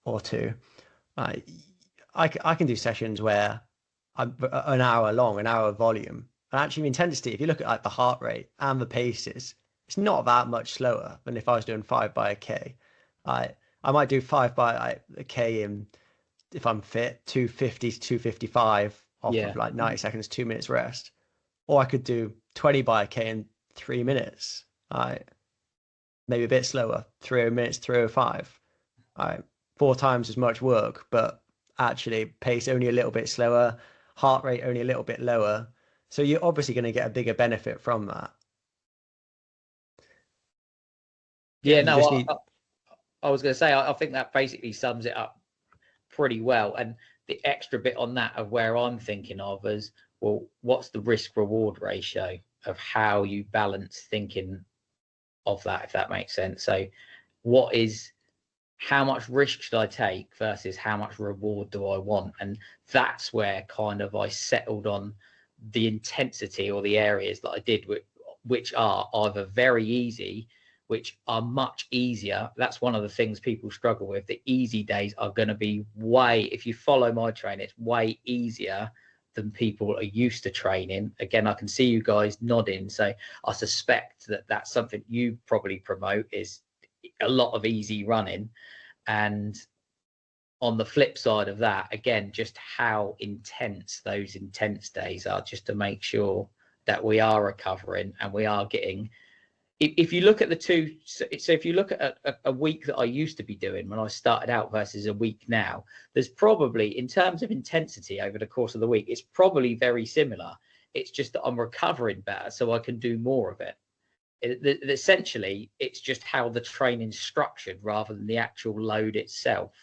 or two, I can do sessions where I'm an hour long, an hour volume, and actually the intensity, if you look at like the heart rate and the paces, it's not that much slower than if I was doing 5 by a k. I might do 5 by a k in, if I'm fit, 250 to 255 off of like 90 seconds, 2 minutes rest. Or I could do 20 by a k in 3 minutes. Maybe a bit slower, 3 minutes, 305. 4 times as much work, but actually pace only a little bit slower, heart rate only a little bit lower. So you're obviously going to get a bigger benefit from that. Yeah, no, I was going to say, I think that basically sums it up pretty well. And the extra bit on that of where I'm thinking of is, well, what's the risk reward ratio of how you balance thinking of that, if that makes sense? So how much risk should I take versus how much reward do I want? And that's where kind of I settled on the intensity, or the areas that I did, which are either very easy, which are much easier. That's one of the things people struggle with. The easy days are going to be if you follow my training, it's way easier than people are used to training. Again, I can see you guys nodding, so I suspect that that's something you probably promote, is a lot of easy running. And on the flip side of that, again, just how intense those intense days are, just to make sure that we are recovering and we are getting, if you look at the two, so if you look at a week that I used to be doing when I started out versus a week now, there's probably, in terms of intensity over the course of the week, it's probably very similar. It's just that I'm recovering better, so I can do more of it. Essentially, it's just how the training's structured rather than the actual load itself.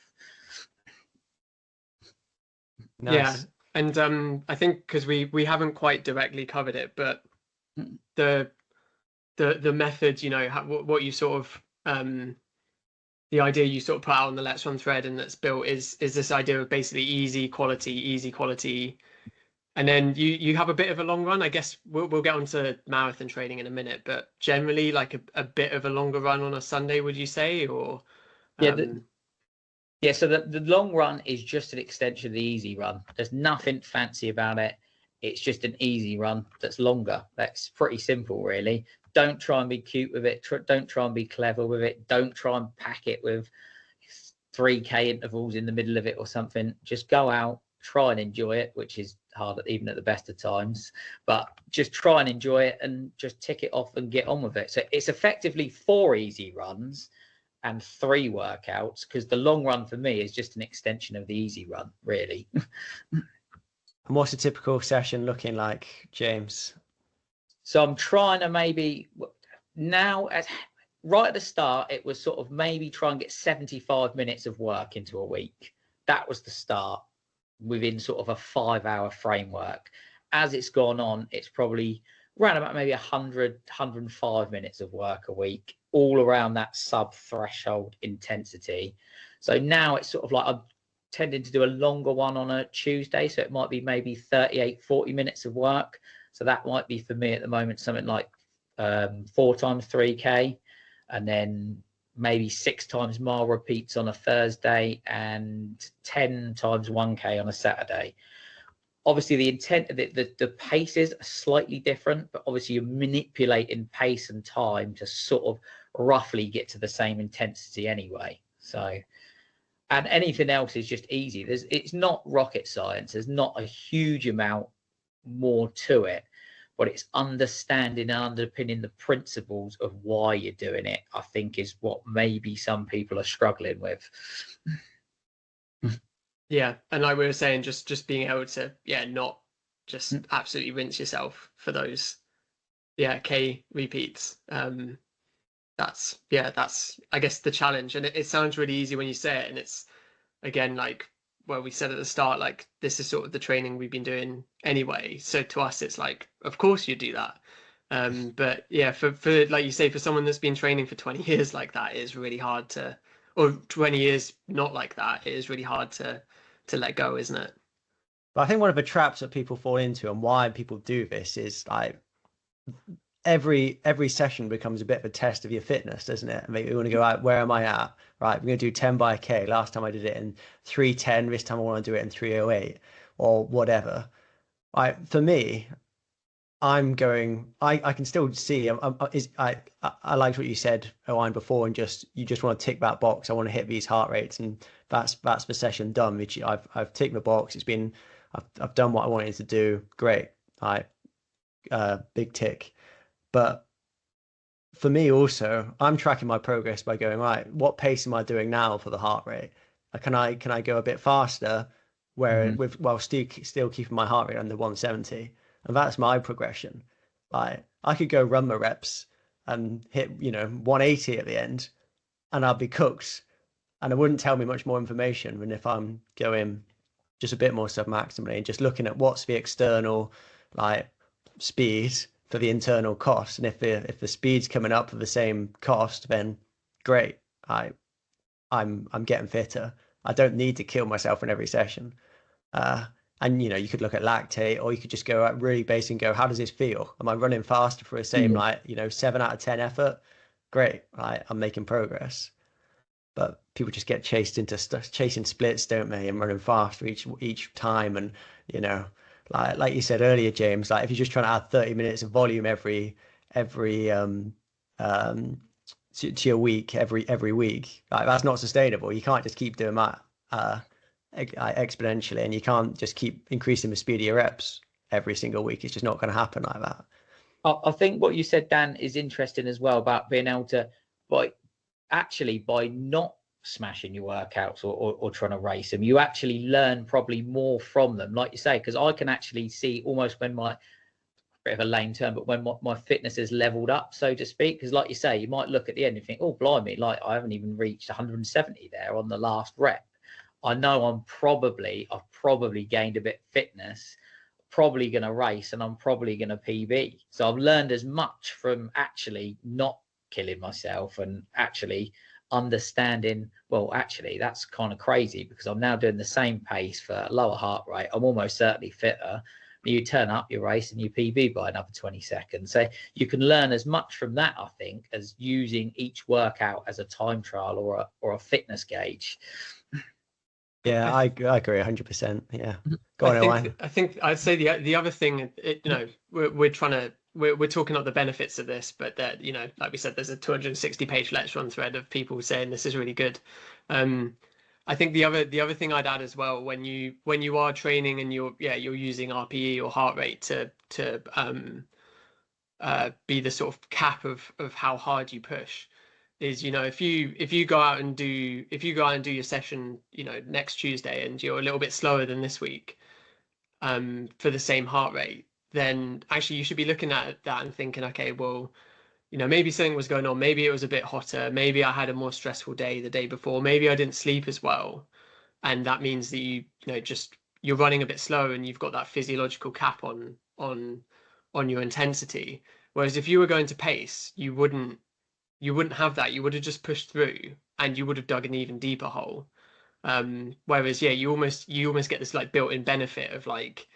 Nice. Yeah, and I think because we haven't quite directly covered it, but the method, you know, what you sort of the idea you sort of put out on the Let's Run thread and that's built is this idea of basically easy quality. And then you have a bit of a long run. I guess we'll get onto marathon training in a minute, but generally like a bit of a longer run on a Sunday, would you say? Or so the long run is just an extension of the easy run. There's nothing fancy about it. It's just an easy run that's longer. That's pretty simple, really. Don't try and be cute with it. Don't try and be clever with it. Don't try and pack it with 3K intervals in the middle of it or something. Just go out, try and enjoy it, which is hard even at the best of times, but just try and enjoy it and just tick it off and get on with it. So it's effectively 4 easy runs and 3 workouts, because the long run for me is just an extension of the easy run, really. And what's a typical session looking like, James? So I'm trying to maybe now, right at the start, it was sort of maybe try and get 75 minutes of work into a week. That was the start, within sort of a 5-hour framework. As it's gone on, it's probably around about maybe 105 minutes of work a week, all around that sub-threshold intensity. So now it's sort of like I'm tending to do a longer one on a Tuesday, so it might be maybe 40 minutes of work. So that might be for me at the moment something like 4 times 3K, and then maybe 6 times mile repeats on a Thursday, and 10 times 1K on a Saturday. Obviously, the intent, the paces are slightly different, but obviously you're manipulating pace and time to sort of roughly get to the same intensity anyway. So, and anything else is just easy. It's not rocket science. There's not a huge amount more to it, but it's understanding and underpinning the principles of why you're doing it, I think, is what maybe some people are struggling with. Yeah, and like we were saying, just being able to, not just absolutely rinse yourself for those, K repeats. That's I guess the challenge, and it sounds really easy when you say it, and it's again like well we said at the start, like this is sort of the training we've been doing anyway. So to us, it's like of course you do that. But yeah, for like you say, for someone that's been training for 20 years like that, it is really hard to, or 20 years not like that, it is really hard to let go, isn't it? But I think one of the traps that people fall into and why people do this is like every session becomes a bit of a test of your fitness, doesn't it? Maybe you want to go out, where am I at? Right, we're going to do 10 by K. Last time I did it in 3:10. This time I want to do it in 3:08 or whatever. For me, I'm going. I can still see. I liked what you said, Owain, before, and you just want to tick that box. I want to hit these heart rates, and that's the session done. Which I've ticked the box. I've done what I wanted to do. Great. Big tick. But for me also, I'm tracking my progress by going, right, what pace am I doing now for the heart rate? Can I go a bit faster while still keeping my heart rate under 170? And that's my progression. I could go run my reps and hit 180 at the end, and I'd be cooked, and it wouldn't tell me much more information than if I'm going just a bit more sub-maximally and just looking at what's the external like speed for the internal cost. And if the speed's coming up for the same cost, then great. I'm getting fitter. I don't need to kill myself in every session. And you could look at lactate, or you could just go out really basic and go, how does this feel? Am I running faster for the same 7 out of 10 effort? Great, right? I'm making progress. But people just get chasing splits, don't they, and running fast for each time. And like you said earlier, James, like if you're just trying to add 30 minutes of volume every to your week every week, like that's not sustainable. You can't just keep doing that exponentially, and you can't just keep increasing the speed of your reps every single week. It's just not going to happen like that. I think what you said, Dan, is interesting as well, about being able to, by not smashing your workouts or trying to race them, you actually learn probably more from them, like you say, because I can actually see almost when my, bit of a lame term, but when my fitness is leveled up, so to speak, because like you say, you might look at the end and think, oh blimey, like I haven't even reached 170 there on the last rep. I know I've probably gained a bit of fitness, probably going to race, and I'm probably going to PB. So I've learned as much from actually not killing myself and actually understanding, well, actually that's kind of crazy, because I'm now doing the same pace for a lower heart rate. I'm almost certainly fitter. You turn up your race and you PB by another 20 seconds. So you can learn as much from that, I think, as using each workout as a time trial or a fitness gauge. Yeah, I agree 100%. Yeah, go on, Owain. I think I'd say the other thing, we're talking about the benefits of this, but that like we said, there's a 260-page Let's Run thread of people saying this is really good. I think the other thing I'd add as well, when you are training and you're using RPE or heart rate to be the sort of cap of how hard you push, is if you go out and do your session next Tuesday and you're a little bit slower than this week for the same heart rate, then actually you should be looking at that and thinking, okay, well, maybe something was going on, maybe it was a bit hotter, maybe I had a more stressful day the day before, maybe I didn't sleep as well, and that means that you're running a bit slow and you've got that physiological cap on your intensity. Whereas if you were going to pace, you wouldn't have that. You would have just pushed through and you would have dug an even deeper hole. Whereas you almost get this like built-in benefit of like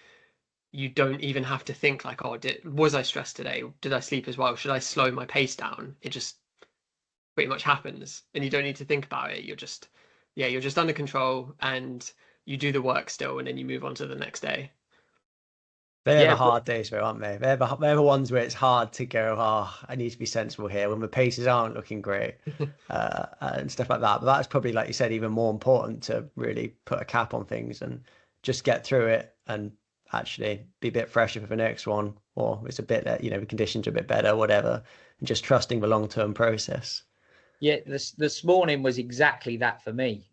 you don't even have to think like, oh, was I stressed today? Did I sleep as well? Should I slow my pace down? It just pretty much happens, and you don't need to think about it. You're just under control, and you do the work still, and then you move on to the next day. They're the Yeah, hard days, though, aren't they? They're the ones where it's hard to go, oh, I need to be sensible here when the paces aren't looking great, and stuff like that. But that's probably, like you said, even more important to really put a cap on things and just get through it and actually be a bit fresher for the next one, or it's a bit, the conditions are a bit better, whatever, and just trusting the long-term process. yeah. This morning was exactly that for me.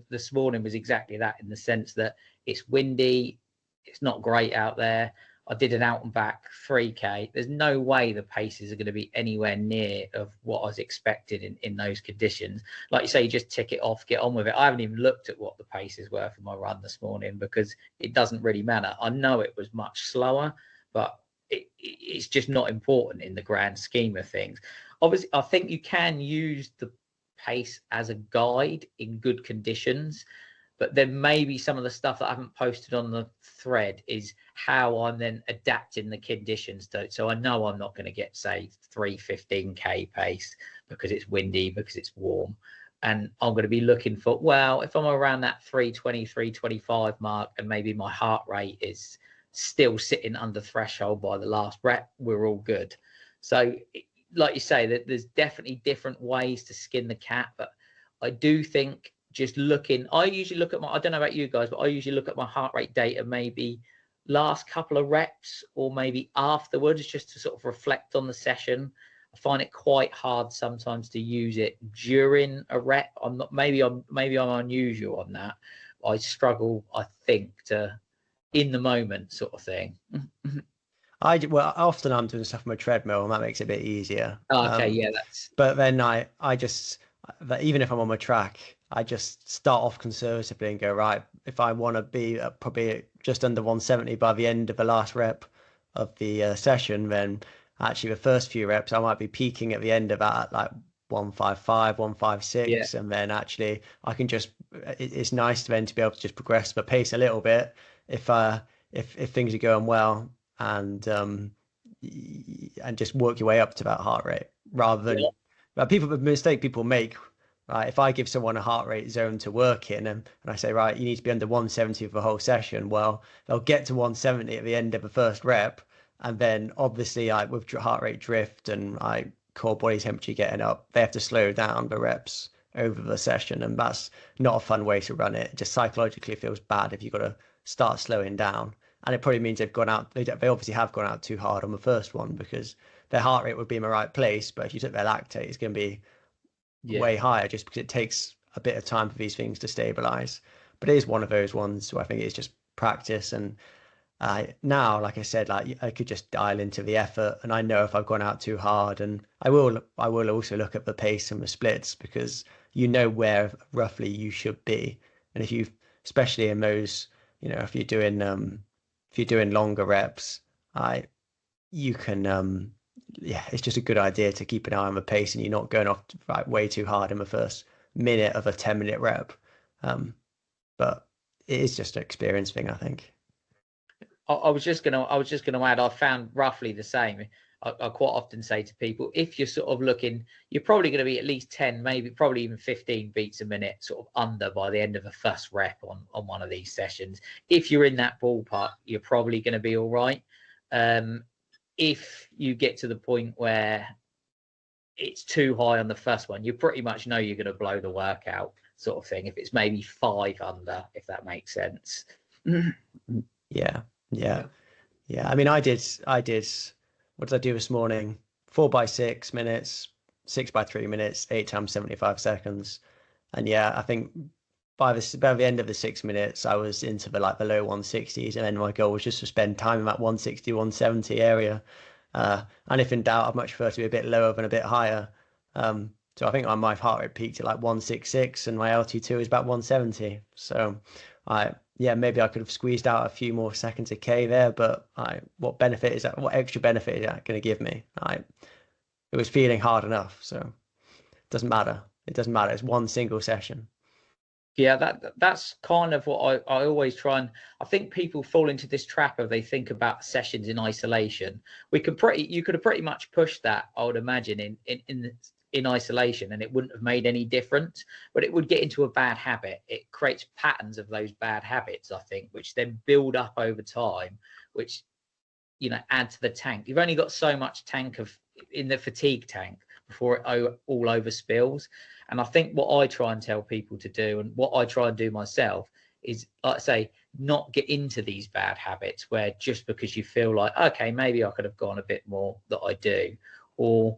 This morning was exactly that, in the sense that it's windy, it's not great out there. I did an out and back 3K. There's no way the paces are going to be anywhere near of what I was expected in those conditions. Like you say, you just tick it off, get on with it. I haven't even looked at what the paces were for my run this morning, because it doesn't really matter. I know it was much slower, but it's just not important in the grand scheme of things. Obviously, I think you can use the pace as a guide in good conditions, but then maybe some of the stuff that I haven't posted on the thread is how I'm then adapting the conditions to it. So I know I'm not going to get, say, 3:15K pace because it's windy, because it's warm. And I'm going to be looking for, well, if I'm around that 3:20, 3:25 mark, and maybe my heart rate is still sitting under threshold by the last rep, we're all good. So like you say, that there's definitely different ways to skin the cat, but I do think just looking, I usually look at I don't know about you guys, but I usually look at my heart rate data maybe last couple of reps or maybe afterwards, just to sort of reflect on the session. I find it quite hard sometimes to use it during a rep. Maybe I'm unusual on that. I struggle, I think, to in the moment sort of thing. Often I'm doing stuff on my treadmill, and that makes it a bit easier. Okay, yeah, that's But then I just, even if I'm on my track, I just start off conservatively and go, right, if I want to be probably just under 170 by the end of the last rep of the session, then actually the first few reps I might be peaking at the end of that at like 155, 156, yeah, and then actually I can just, it's nice then to be able to just progress the pace a little bit if things are going well, and just work your way up to that heart rate rather than the mistake people make. Right, if I give someone a heart rate zone to work in, and I say, right, you need to be under 170 for the whole session, well, they'll get to 170 at the end of the first rep, and then obviously with heart rate drift and core body temperature getting up, they have to slow down the reps over the session, and that's not a fun way to run it. It just psychologically feels bad if you've got to start slowing down, and it probably means they've gone out. They obviously have gone out too hard on the first one, because their heart rate would be in the right place, but if you took their lactate, it's going to be way higher, just because it takes a bit of time for these things to stabilize. But it is one of those ones where I think it's just practice. And now, like I said, like I could just dial into the effort, and I know if I've gone out too hard, and I will also look at the pace and the splits, because you know where roughly you should be. And if you, especially in those, if you're doing longer reps, you can it's just a good idea to keep an eye on the pace, and you're not going off way too hard in the first minute of a 10-minute rep. But it is just an experience thing, I think. I was just gonna add, I found roughly the same. I quite often say to people, if you're sort of looking, you're probably going to be at least 10, maybe probably even 15 beats a minute sort of under by the end of the first rep on one of these sessions. If you're in that ballpark, you're probably going to be all right. If you get to the point where it's too high on the first one, you pretty much know you're going to blow the workout, sort of thing. If it's maybe 5 under, if that makes sense. Yeah. I mean, I did. What did I do this morning? 4x6 minutes, 6x3 minutes, 8 times 75 seconds, and yeah, I think by the end of the 6 minutes, I was into the low 160s, and then my goal was just to spend time in that 160, 170 area. And if in doubt, I'd much prefer to be a bit lower than a bit higher. So I think my heart rate peaked at 166, and my LT2 is about 170. So maybe I could have squeezed out a few more seconds a K there, but what benefit is that? What extra benefit is that going to give me? It was feeling hard enough, so it doesn't matter. It doesn't matter. It's one single session. Yeah, that's kind of what I always try, and I think people fall into this trap of they think about sessions in isolation. You could have pretty much pushed that, I would imagine, in isolation, and it wouldn't have made any difference, but it would get into a bad habit. It creates patterns of those bad habits, I think, which then build up over time, which, you know, add to the tank. You've only got so much tank in the fatigue tank before it all overspills. And I think what I try and tell people to do, and what I try and do myself, is, like I say, not get into these bad habits where just because you feel like, okay, maybe I could have gone a bit more, that I do. Or,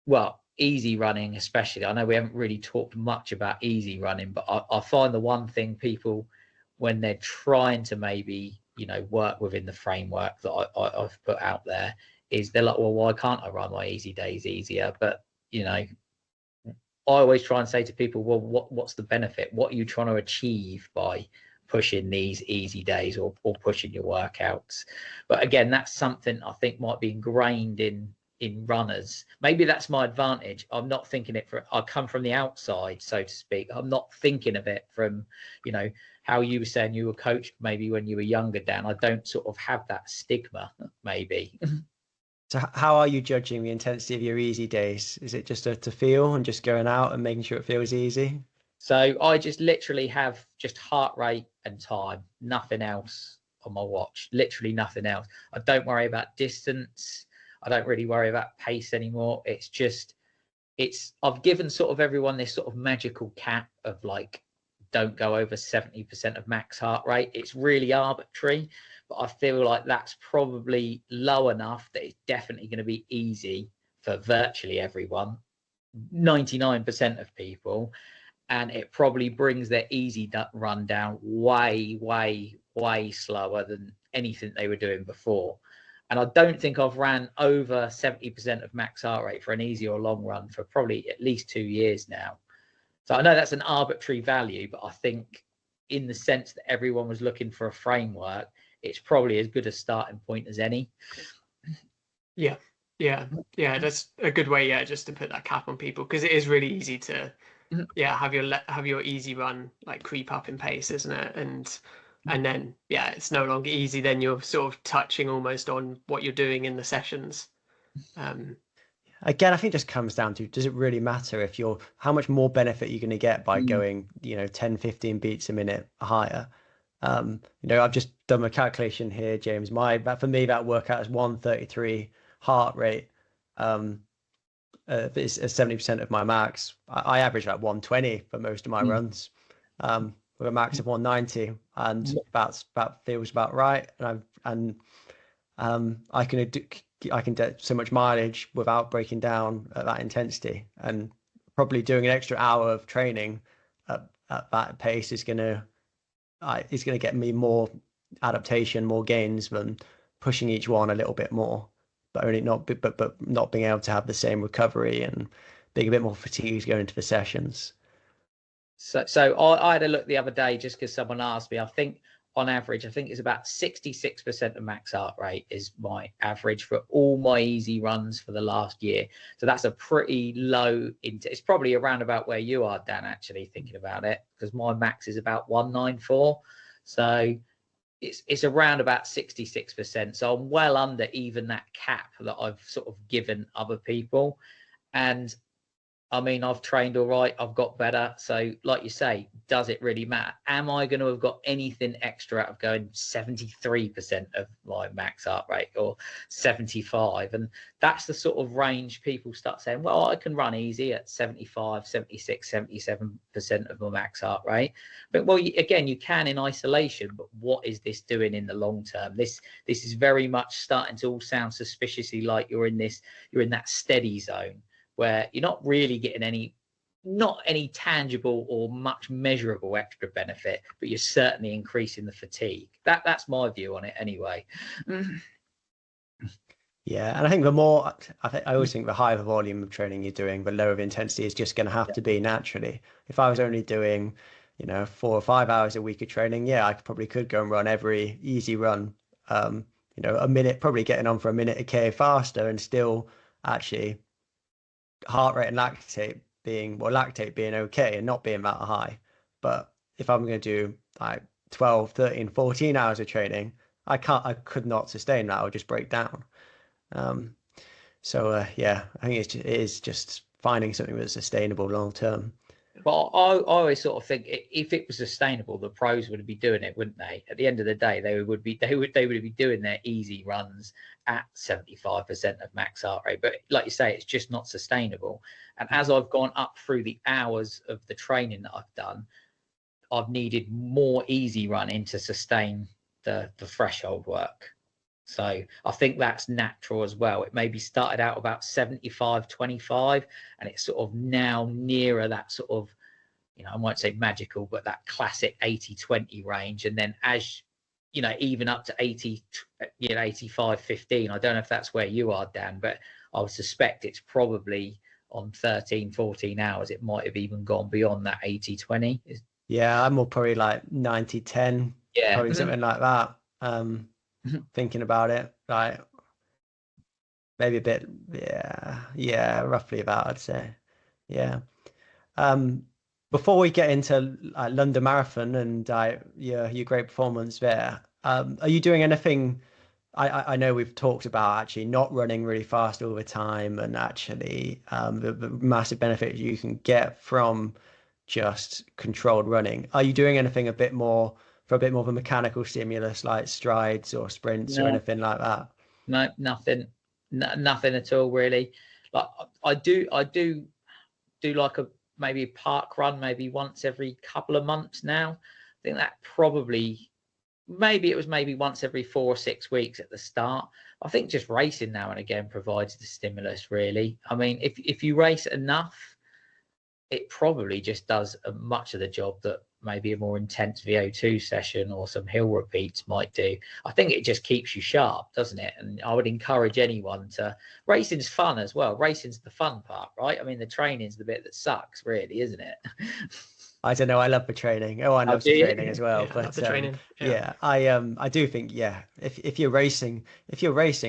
well, easy running especially. I know we haven't really talked much about easy running, but I find the one thing people, when they're trying to maybe, you know, work within the framework that I've put out there, is they're like, well, why can't I run my easy days easier? But, you know, I always try and say to people, well, what's the benefit? What are you trying to achieve by pushing these easy days, or pushing your workouts? But again, that's something I think might be ingrained in runners. Maybe that's my advantage. I'm not thinking it I come from the outside, so to speak. I'm not thinking of it from, you know, how you were saying you were coached maybe when you were younger, Dan. I don't sort of have that stigma, maybe. So how are you judging the intensity of your easy days? Is it just to feel and just going out and making sure it feels easy? So I just literally have just heart rate and time, nothing else on my watch, literally nothing else. I don't worry about distance. I don't really worry about pace anymore. It's just, I've given sort of everyone this sort of magical cap of like, don't go over 70% of max heart rate. It's really arbitrary, but I feel like that's probably low enough that it's definitely going to be easy for virtually everyone, 99% of people. And it probably brings their easy run down way, way, way slower than anything they were doing before. And I don't think I've ran over 70% of max heart rate for an easy or long run for probably at least 2 years now. So I know that's an arbitrary value, but I think in the sense that everyone was looking for a framework, it's probably as good a starting point as any. Yeah, that's a good way, just to put that cap on people, because it is really easy to have your easy run like creep up in pace, isn't it? And then it's no longer easy, then you're sort of touching almost on what you're doing in the sessions. Again, I think it just comes down to, does it really matter if how much more benefit you're going to get by going, 10, 15 beats a minute higher? I've just done my calculation here, James. For me, that workout is 133 heart rate. It's 70% of my max. I average about 120 for most of my runs, with a max of 190, and that feels about right. And I can get so much mileage without breaking down at that intensity, and probably doing an extra hour of training at that pace is going to get me more adaptation, more gains than pushing each one a little bit more, but not being able to have the same recovery and being a bit more fatigued going into the sessions. So I had a look the other day just because someone asked me. I think on average, I think it's about 66% of max heart rate is my average for all my easy runs for the last year. So that's a pretty low. It's probably around about where you are, Dan, actually, thinking about it, because my max is about 194. So it's around about 66%. So I'm well under even that cap that I've sort of given other people. And I mean, I've trained all right. I've got better. So like you say, does it really matter? Am I going to have got anything extra out of going 73% of my max heart rate or 75? And that's the sort of range people start saying, well, I can run easy at 75, 76, 77% of my max heart rate. But well, again, you can in isolation, but what is this doing in the long term? This is very much starting to all sound suspiciously like you're in that steady zone, where you're not really getting not any tangible or much measurable extra benefit, but you're certainly increasing the fatigue. That's my view on it anyway. Yeah, and I think I always think the higher the volume of training you're doing, the lower the intensity is just going to have to be naturally. If I was only doing, 4 or 5 hours a week of training, I probably could go and run every easy run, a minute, probably getting on for a minute a K faster, and still actually heart rate and lactate being okay and not being that high. But if I'm going to do like 12, 13, 14 hours of training, I could not sustain that. I would just break down. Yeah, I think it is just finding something that's sustainable long term. Well, I always sort of think if it was sustainable, the pros would be doing it, wouldn't they? At the end of the day, they would be doing their easy runs at 75% of max heart rate. But like you say, it's just not sustainable. And as I've gone up through the hours of the training that I've done, I've needed more easy running to sustain the threshold work. So I think that's natural as well. It maybe started out about 75-25, and it's sort of now nearer that sort of, you know, I won't say magical, but that classic 80-20 range. And then as, you know, even up to 80, you know, 85-15. I don't know if that's where you are, Dan, but I would suspect it's probably on 13, 14 hours. It might have even gone beyond that 80-20. Yeah, I'm more probably like 90-10, Yeah, probably something like that. Thinking about it, like maybe a bit, yeah, roughly about, I'd say. Yeah. Before we get into London Marathon and your great performance there, are you doing anything? I know we've talked about actually not running really fast all the time, and actually the massive benefit you can get from just controlled running. Are you doing anything a bit more for a bit more of a mechanical stimulus like strides or sprints or anything like that? No, nothing at all really. Like I do like maybe a park run maybe once every couple of months now. I think that probably maybe once every 4 or 6 weeks at the start. I think just racing now and again provides the stimulus really. I mean, if you race enough, it probably just does much of the job that maybe a more intense VO2 session or some hill repeats might do. I think it just keeps you sharp, doesn't it? And I would encourage anyone to, racing's fun as well. Racing's the fun part, right? I mean, the training's the bit that sucks really, isn't it? I don't know. I love the training. Oh, I love the training as well. Yeah, but I love the training. Yeah, I do think, yeah, if you're racing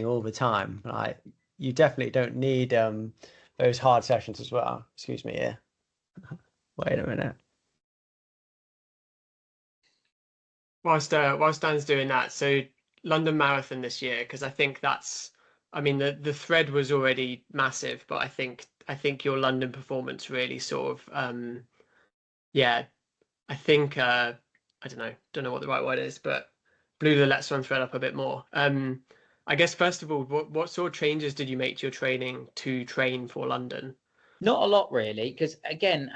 all the time, like you definitely don't need those hard sessions as well. Excuse me, yeah. Wait a minute. Whilst Dan's doing that, so London Marathon this year, because I think that's, I mean, the thread was already massive, but I think your London performance really sort of yeah, I think I don't know what the right word is, but blew the Let's Run thread up a bit more. I guess first of all, what sort of changes did you make to your training to train for London? Not a lot really, because again,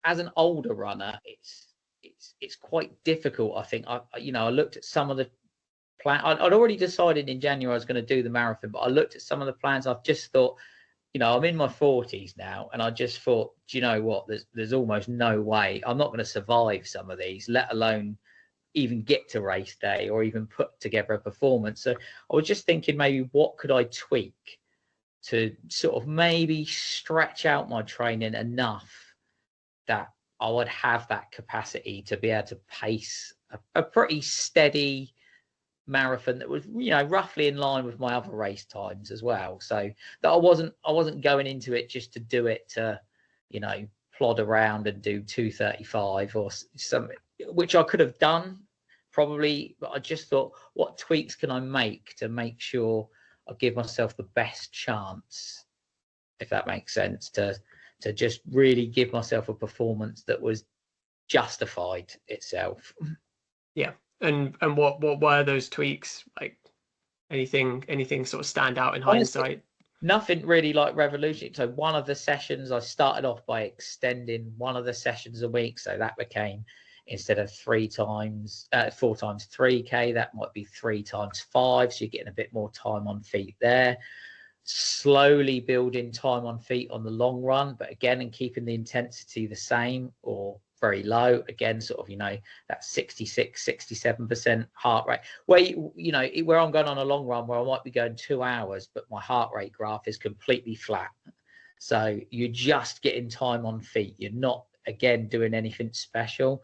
as an older runner, it's quite difficult. I think I looked at some of the plan. I'd already decided in January I was going to do the marathon, but I looked at some of the plans. I've just thought, you know, I'm in my 40s now, and I just thought, do you know what? There's almost no way I'm not going to survive some of these, let alone even get to race day or even put together a performance. So I was just thinking, maybe what could I tweak to sort of maybe stretch out my training enough that I would have that capacity to be able to pace a pretty steady marathon that was, you know, roughly in line with my other race times as well. So that I wasn't going into it just to do it to, you know, plod around and do 2:35 or something, which I could have done probably, but I just thought, what tweaks can I make to make sure I give myself the best chance, if that makes sense, to just really give myself a performance that was justified itself. Yeah. And what were those tweaks? Like anything sort of stand out in hindsight? Nothing really like revolutionary. So one of the sessions, I started off by extending one of the sessions a week. So that became, instead of 4 times 3K, that might be 3 times 5. So you're getting a bit more time on feet there. Slowly building time on feet on the long run, but again, and keeping the intensity the same or very low, again, sort of, you know, that 66-67% heart rate, where you know, where I'm going on a long run where I might be going 2 hours, but my heart rate graph is completely flat. So you're just getting time on feet, you're not again doing anything special,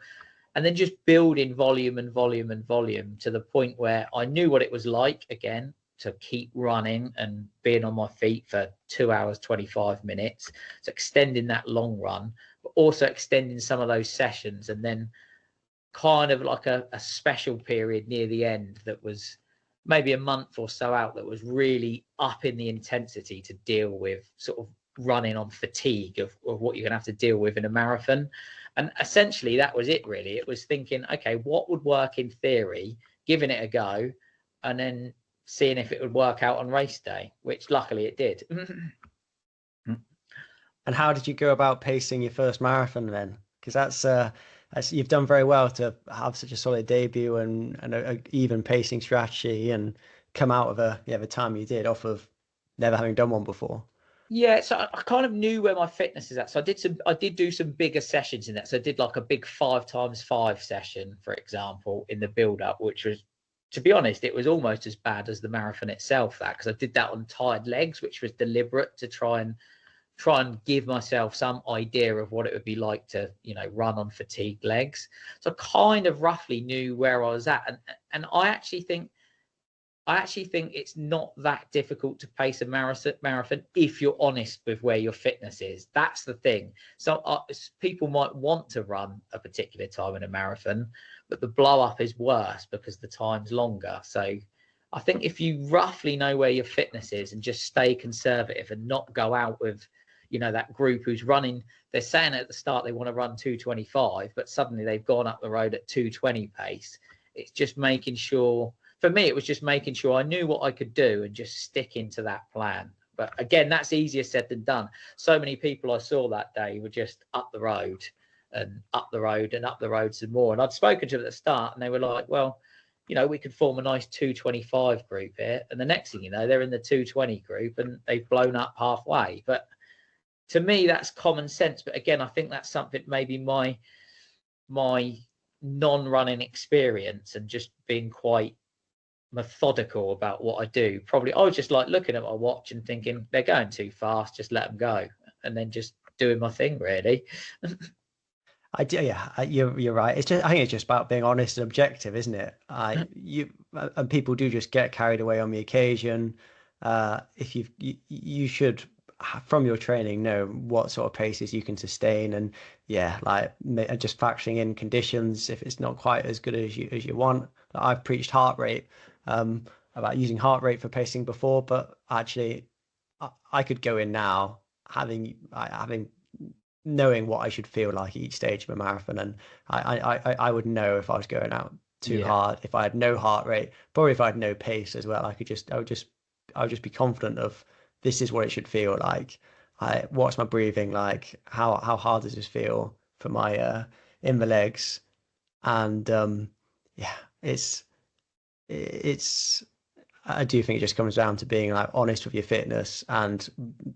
and then just building volume and volume and volume to the point where I knew what it was like again to keep running and being on my feet for 2 hours 25 minutes. So extending that long run, but also extending some of those sessions, and then kind of like a special period near the end that was maybe a month or so out, that was really up in the intensity to deal with sort of running on fatigue of what you're gonna have to deal with in a marathon. And essentially that was it really. It was thinking, okay, what would work in theory, giving it a go, and then seeing if it would work out on race day, which luckily it did. And how did you go about pacing your first marathon then? Because that's you've done very well to have such a solid debut and a even pacing strategy, and come out of the time you did off of never having done one before. Yeah, so I kind of knew where my fitness is at. So I did do some bigger sessions in that. So I did like a big 5x5 session, for example, in the build up, which was, to be honest, it was almost as bad as the marathon itself, that, because I did that on tired legs, which was deliberate to try and give myself some idea of what it would be like to, you know, run on fatigued legs. So I kind of roughly knew where I was at. And I actually think it's not that difficult to pace a marathon if you're honest with where your fitness is. That's the thing. So people might want to run a particular time in a marathon, but the blow up is worse because the time's longer. So I think if you roughly know where your fitness is and just stay conservative and not go out with, you know, that group who's running, they're saying at the start they want to run 2:25, but suddenly they've gone up the road at 2:20 pace. It's just making sure, for me, it was just making sure I knew what I could do and just sticking to that plan. But again, that's easier said than done. So many people I saw that day were just up the road and up the road and up the road some more. And I'd spoken to them at the start and they were like, well, you know, we could form a nice 2:25 group here. And the next thing you know, they're in the 2:20 group and they've blown up halfway. But to me, that's common sense. But again, I think that's something maybe my non-running experience and just being quite methodical about what I do. Probably I was just like looking at my watch and thinking they're going too fast, just let them go, and then just doing my thing really. You're right. It's just, I think it's just about being honest and objective, isn't it? And people do just get carried away on the occasion. If you should, from your training, know what sort of paces you can sustain, and just factoring in conditions if it's not quite as good as you want. I've preached heart rate, about using heart rate for pacing before, but actually I could go in now having knowing what I should feel like each stage of a marathon, and I would know if I was going out too hard, if I had no heart rate, probably if I had no pace as well. I would just be confident of, this is what it should feel like. What's my breathing like? How hard does this feel for my in the legs? And it's I do think it just comes down to being like honest with your fitness and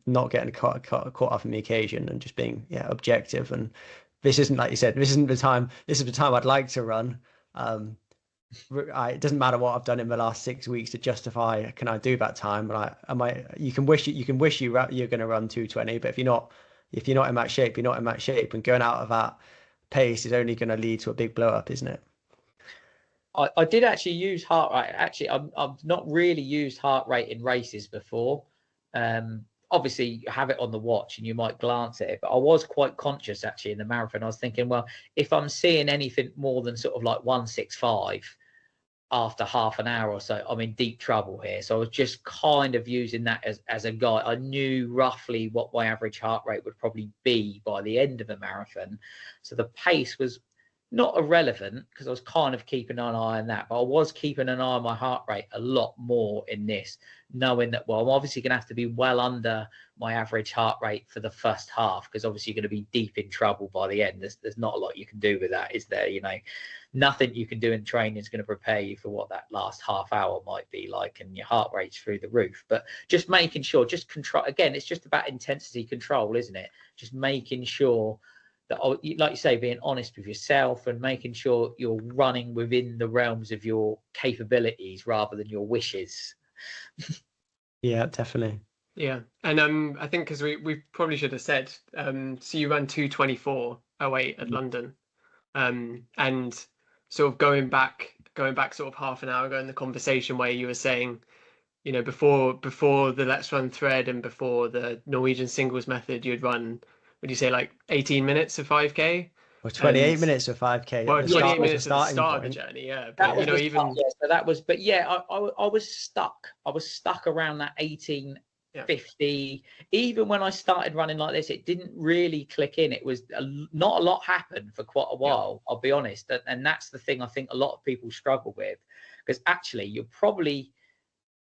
not getting caught up in the occasion, and just being objective. And this isn't, like you said, this isn't the time. This is the time I'd like to run. It doesn't matter what I've done in the last 6 weeks to justify, can I do that time? You can wish you're going to run 2:20, but if you're not in that shape, you're not in that shape, and going out of that pace is only going to lead to a big blow up, isn't it? I did actually use heart rate. Actually, I've not really used heart rate in races before. Obviously, you have it on the watch and you might glance at it, but I was quite conscious actually in the marathon. I was thinking, well, if I'm seeing anything more than sort of like 1:65 after half an hour or so, I'm in deep trouble here. So I was just kind of using that as a guide. I knew roughly what my average heart rate would probably be by the end of a marathon. So the pace was not irrelevant because I was kind of keeping an eye on that, but I was keeping an eye on my heart rate a lot more in this, knowing that, well, I'm obviously going to have to be well under my average heart rate for the first half, because obviously you're going to be deep in trouble by the end. There's not a lot you can do with that, is there? You know, nothing you can do in training is going to prepare you for what that last half hour might be like, and your heart rate's through the roof. But just making sure, just control, again, it's just about intensity control, isn't it? Just making sure that, like you say, being honest with yourself and making sure you're running within the realms of your capabilities rather than your wishes. Yeah, definitely. Yeah, and I think because we probably should have said, so you ran 2:24:08 at London, and sort of going back sort of half an hour ago in the conversation where you were saying, you know, before the Let's Run thread and before the Norwegian singles method, you'd run would you say like 18 minutes of 5K? Or And 28 minutes of 5K well, at the 28 start was the minutes at the starting start of the point. journey, yeah. That But was you know, the even start, yeah. So that was, but yeah, I was stuck. I was stuck around that 18:50. Even when I started running like this, it didn't really click in. It was not a lot happened for quite a while, I'll be honest. And that's the thing I think a lot of people struggle with, because actually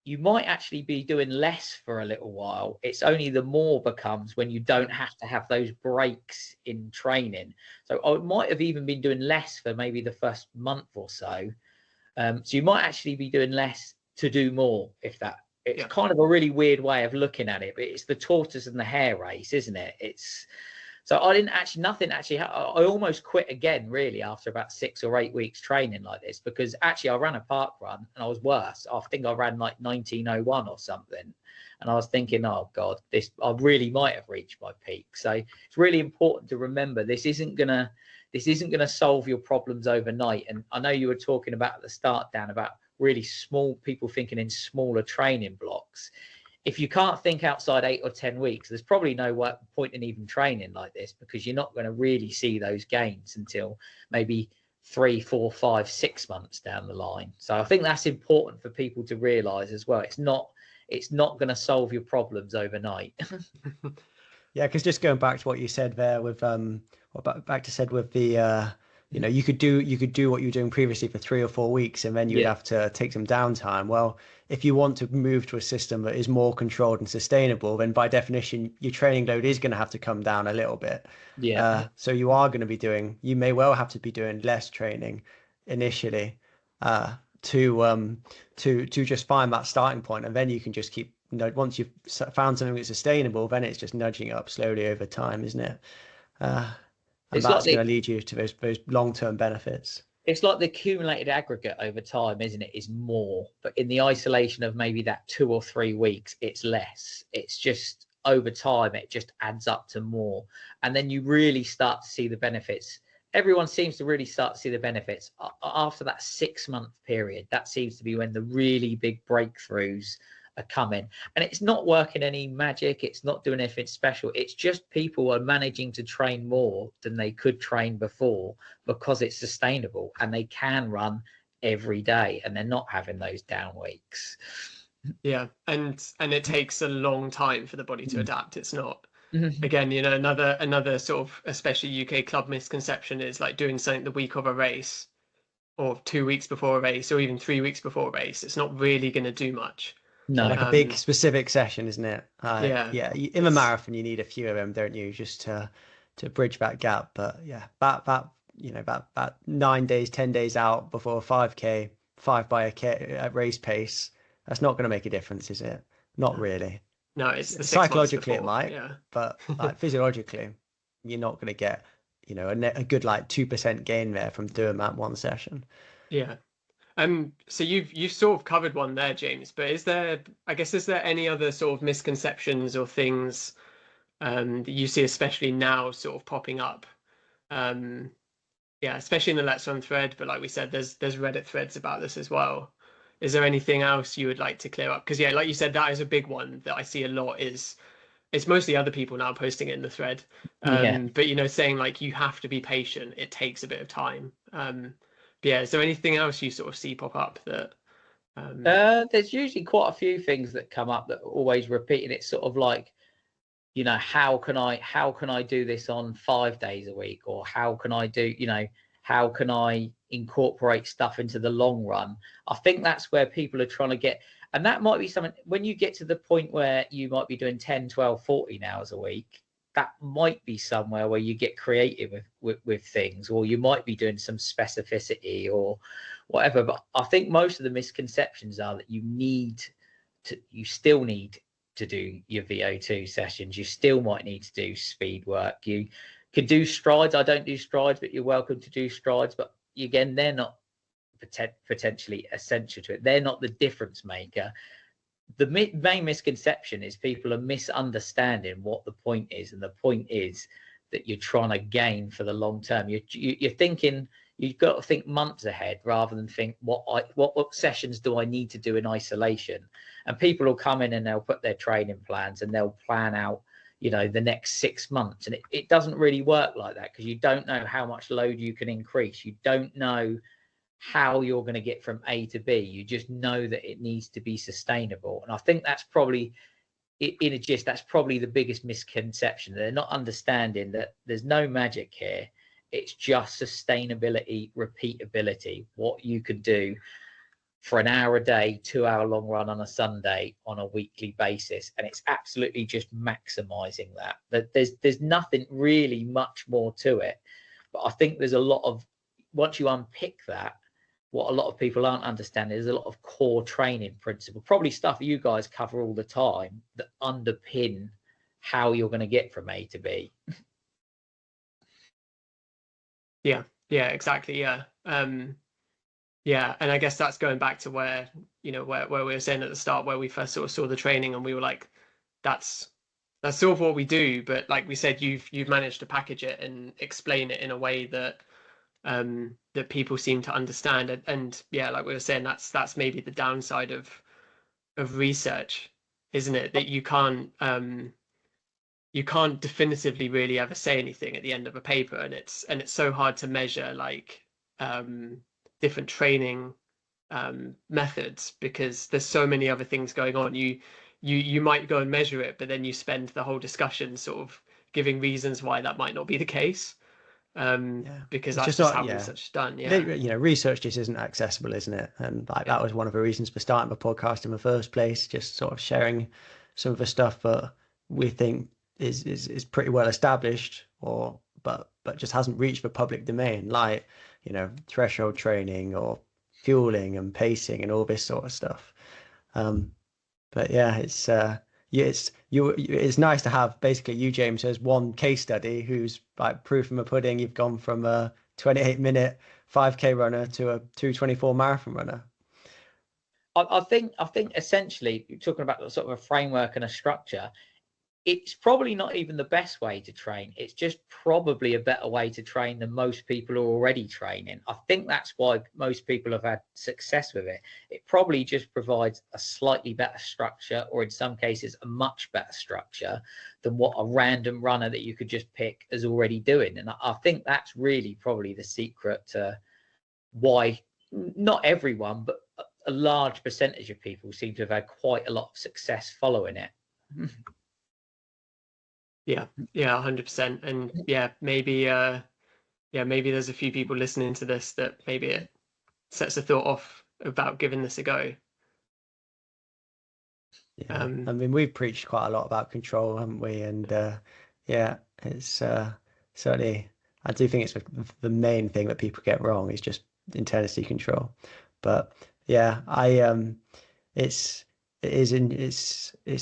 you might actually be doing less for a little while. It's only the more becomes when you don't have to have those breaks in training. So I might have even been doing less for maybe the first month or so. So you might actually be doing less to do more, if that. It's kind of a really weird way of looking at it, but it's the tortoise and the hare race, isn't it? It's so I didn't actually, nothing actually, I almost quit again, really, after about 6 or 8 weeks training like this, because actually I ran a park run and I was worse. I think I ran like 19:01 or something. And I was thinking, oh God, I really might have reached my peak. So it's really important to remember this isn't gonna solve your problems overnight. And I know you were talking about at the start, Dan, about really small people thinking in smaller training blocks. If you can't think outside 8 or 10 weeks, there's probably no point in even training like this, because you're not going to really see those gains until maybe 3, 4, 5, 6 months down the line. So I think that's important for people to realize as well. It's not going to solve your problems overnight. Yeah, because just going back to what you said there with the you could do what you were doing previously for 3 or 4 weeks, and then you'd have to take some downtime. Well, if you want to move to a system that is more controlled and sustainable, then by definition your training load is going to have to come down a little bit. So you may well have to be doing less training initially to just find that starting point, and then you can just keep, once you've found something that's sustainable, then it's just nudging up slowly over time, isn't it? And that's going to lead you to those long-term benefits. It's like the accumulated aggregate over time, isn't it? Is more, but in the isolation of maybe that 2 or 3 weeks, it's less. It's just over time, it just adds up to more. And then you really start to see the benefits. Everyone seems to really start to see the benefits after that 6-month period. That seems to be when the really big breakthroughs are coming, and it's not working any magic. It's not doing anything special. It's just people are managing to train more than they could train before, because it's sustainable and they can run every day and they're not having those down weeks. Yeah, and it takes a long time for the body to adapt. It's not, again, another sort of especially UK club misconception is like doing something the week of a race or 2 weeks before a race or even 3 weeks before a race. It's not really going to do much. No, like a big specific session, isn't it? Yeah. In the marathon, you need a few of them, don't you, just to bridge that gap? But yeah, that 9 days, 10 days out before a 5K, 5 by a K at race pace, that's not going to make a difference, is it? Not really. No, it's the 6 psychologically months before. it might, but like physiologically, you're not going to get a good like 2% gain there from doing that one session. Yeah. So you've sort of covered one there, James, but is there any other sort of misconceptions or things that you see, especially now, sort of popping up? Especially in the Let's Run thread, but like we said, there's Reddit threads about this as well. Is there anything else you would like to clear up? Because like you said, that is a big one that I see a lot. It's mostly other people now posting it in the thread. But saying like you have to be patient, it takes a bit of time. Is there anything else you sort of see pop up that there's usually quite a few things that come up that are always repeating. It's sort of like, how can I do this on 5 days a week, or how can I incorporate stuff into the long run? I think that's where people are trying to get, and that might be something when you get to the point where you might be doing 10, 12, 14 hours a week. That might be somewhere where you get creative with things, or you might be doing some specificity or whatever. But I think most of the misconceptions are that you still need to do your VO2 sessions. You still might need to do speed work. You could do strides. I don't do strides, but you're welcome to do strides. But again, they're not potentially essential to it. They're not the difference maker. The main misconception is people are misunderstanding what the point is, and the point is that you're trying to gain for the long term. You're thinking, you've got to think months ahead rather than think what sessions do I need to do in isolation. And people will come in and they'll put their training plans and they'll plan out, the next 6 months. And it doesn't really work like that, because you don't know how much load you can increase. You don't know how you're going to get from A to B. You just know that it needs to be sustainable. And I think that's probably, in a gist, that's probably the biggest misconception. They're not understanding that there's no magic here. It's just sustainability, repeatability, what you can do for an hour a day, 2 hour long run on a Sunday on a weekly basis. And it's absolutely just maximizing that. There's nothing really much more to it. But I think there's a lot of, once you unpick that, what a lot of people aren't understanding is a lot of core training principle, probably stuff you guys cover all the time, that underpin how you're going to get from A to B. Yeah, exactly. Yeah. Yeah, and I guess that's going back to where where we were saying at the start, where we first sort of saw the training, and we were like, that's sort of what we do. But like we said, you've managed to package it and explain it in a way that that people seem to understand. And yeah, like we were saying, that's maybe the downside of research, isn't it? That you can't definitively really ever say anything at the end of a paper, and it's so hard to measure like different training methods, because there's so many other things going on. You might go and measure it, but then you spend the whole discussion sort of giving reasons why that might not be the case, because that's just how research is done. Research just isn't accessible, isn't it? And like that was one of the reasons for starting the podcast in the first place, just sort of sharing some of the stuff that we think is pretty well established, but just hasn't reached the public domain, like threshold training or fueling and pacing and all this sort of stuff. But yeah, it's nice to have basically you, James, as one case study who's like proof from a pudding. You've gone from a 28-minute 5K runner to a 2:24 marathon runner. I think essentially, you're talking about sort of a framework and a structure. It's probably not even the best way to train. It's just probably a better way to train than most people are already training. I think that's why most people have had success with it. It probably just provides a slightly better structure, or in some cases a much better structure than what a random runner that you could just pick is already doing. And I think that's really probably the secret to why not everyone, but a large percentage of people seem to have had quite a lot of success following it. Yeah, 100%. And maybe there's a few people listening to this that maybe it sets a thought off about giving this a go. I mean, we've preached quite a lot about control, haven't we? And it's certainly, I do think it's the main thing that people get wrong is just intensity control. But yeah, it's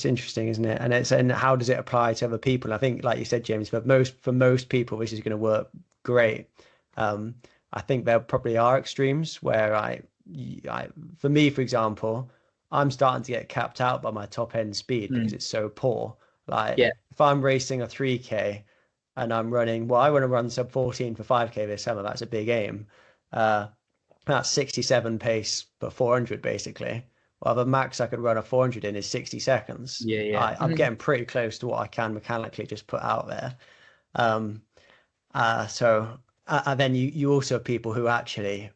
interesting, isn't it? And how does it apply to other people? I think, like you said, James, for most people, this is going to work great. I think there probably are extremes where for me, for example, I'm starting to get capped out by my top end speed because it's so poor. Like if I'm racing a 3K and I'm running, I want to run sub 14 for 5K this summer. That's a big aim. That's 67 pace for 400 basically. Well, the max I could run a 400 in is 60 seconds. I'm getting pretty close to what I can mechanically just put out there. Then you also have people who actually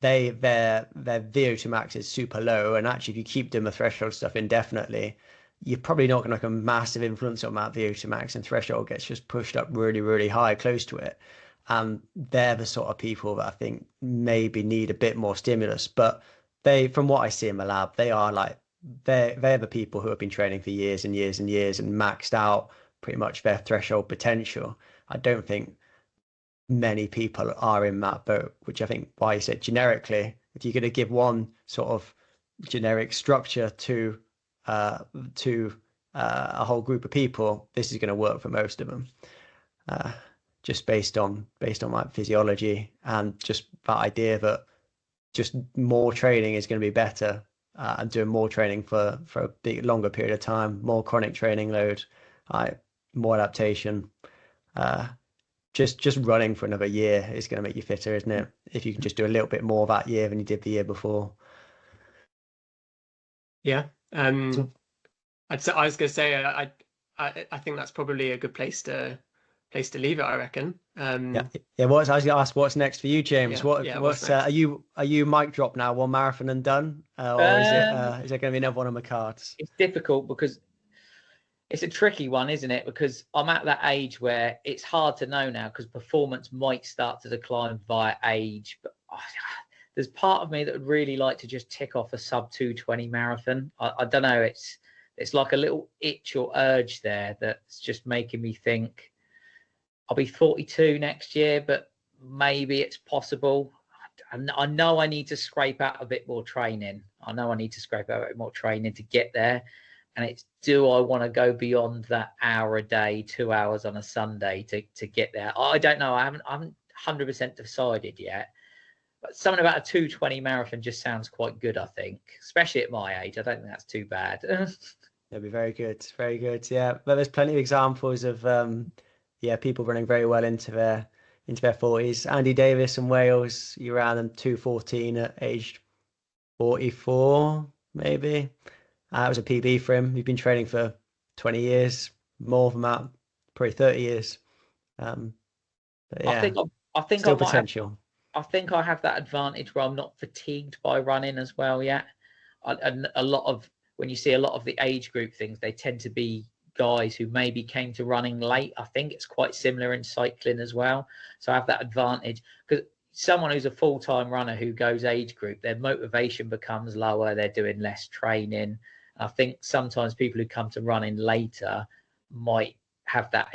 their VO2 max is super low, and actually if you keep doing the threshold stuff indefinitely, you're probably not going to make a massive influence on that VO2 max, and threshold gets just pushed up really, really high, close to it. And they're the sort of people that I think maybe need a bit more stimulus. But from what I see in the lab, they're the people who have been training for years and years and years and maxed out pretty much their threshold potential. I don't think many people are in that boat, which I think why you said generically, if you're going to give one sort of generic structure to a whole group of people, this is going to work for most of them. Just based on like physiology and just that idea that just more training is going to be better, and doing more training for a big longer period of time, more chronic training load, more adaptation. Just running for another year is going to make you fitter, isn't it? If you can just do a little bit more that year than you did the year before. Yeah. I was going to say, I think that's probably a good place to leave it, I reckon. Yeah. I was going to ask what's next for you, James. What's next? Are you mic drop now, one marathon and done, or is there going to be another one on the cards? It's difficult because it's a tricky one, isn't it? Because I'm at that age where it's hard to know now, because performance might start to decline via age. But there's part of me that would really like to just tick off a sub 220 marathon. I don't know. It's like a little itch or urge there that's just making me think I'll be 42 next year, but maybe it's possible. I know I need to scrape out a bit more training. To get there. And it's, do I want to go beyond that hour a day, 2 hours on a Sunday to get there? I don't know. I haven't 100% decided yet. But something about a 220 marathon just sounds quite good, I think, especially at my age. I don't think that's too bad. It'll be very good. Very good. Yeah. But there's plenty of examples of people running very well into their 40s. Andy Davis in Wales, you ran them 2:14 at age 44, maybe. It was a PB for him. He's been training for 20 years, more than that, probably 30 years. But yeah, I think still potential. I think I have that advantage where I'm not fatigued by running as well yet. And a lot of, when you see a lot of the age group things, they tend to be guys who maybe came to running late. I think it's quite similar in cycling as well. So I have that advantage, because someone who's a full-time runner who goes age group, their motivation becomes lower. They're doing less training. I think sometimes people who come to running later might have that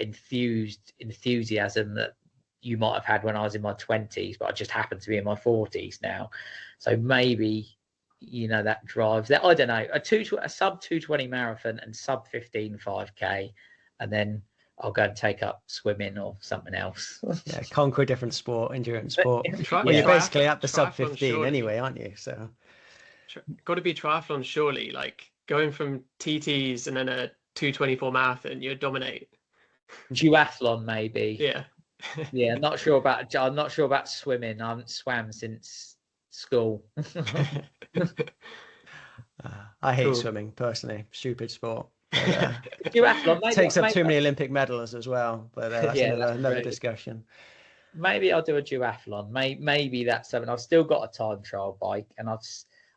enthusiasm that you might have had when I was in my 20s, but I just happen to be in my 40s now. So maybe, that drives that. I don't know, a sub 220 marathon and sub 15 5K, and then I'll go and take up swimming or something else. Yeah, conquer a different sport, endurance sport. You're basically at the sub 15 surely. Anyway, aren't you? So got to be triathlon surely. Like going from TTs and then a 2:24 marathon, you dominate. Duathlon maybe. Yeah. Yeah, I'm not sure about swimming. I haven't swam since school. I hate swimming personally. Stupid sport. Duathlon takes up too many Olympic medals as well, but that's another discussion. Maybe I'll do a duathlon. Maybe that's something. I've still got a time trial bike, and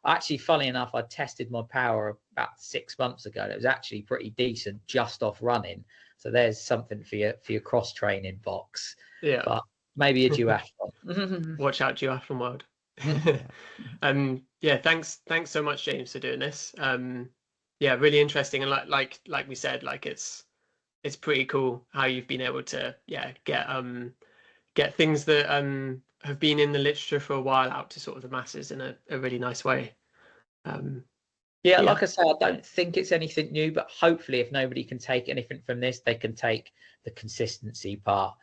actually, funny enough, I tested my power about 6 months ago. It was actually pretty decent just off running. So there's something for your cross training box. Yeah, but maybe a duathlon. Watch out, duathlon world. Thanks so much, James, for doing this. Really interesting, and like we said, like it's pretty cool how you've been able to get things that have been in the literature for a while out to sort of the masses in a really nice way. Like I say, I don't think it's anything new, but hopefully if nobody can take anything from this, they can take the consistency part,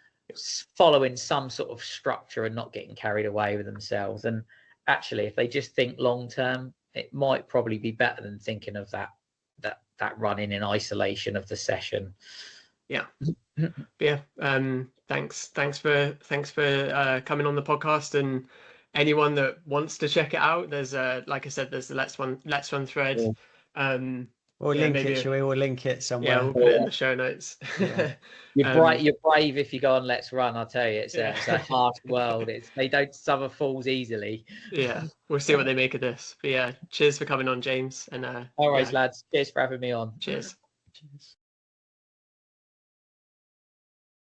following some sort of structure and not getting carried away with themselves. And actually, if they just think long term, it might probably be better than thinking of that running in isolation of the session. Thanks for coming on the podcast, and anyone that wants to check it out, there's like I said, there's the Let's Run thread. We'll link it, shall we? We'll link it somewhere. Yeah, we'll put it in the show notes. Yeah. You're brave if you go on Let's Run. I'll tell you, it's a harsh world. They don't suffer falls easily. Yeah, we'll see what they make of this. But cheers for coming on, James. And all right, lads. Cheers for having me on. Cheers.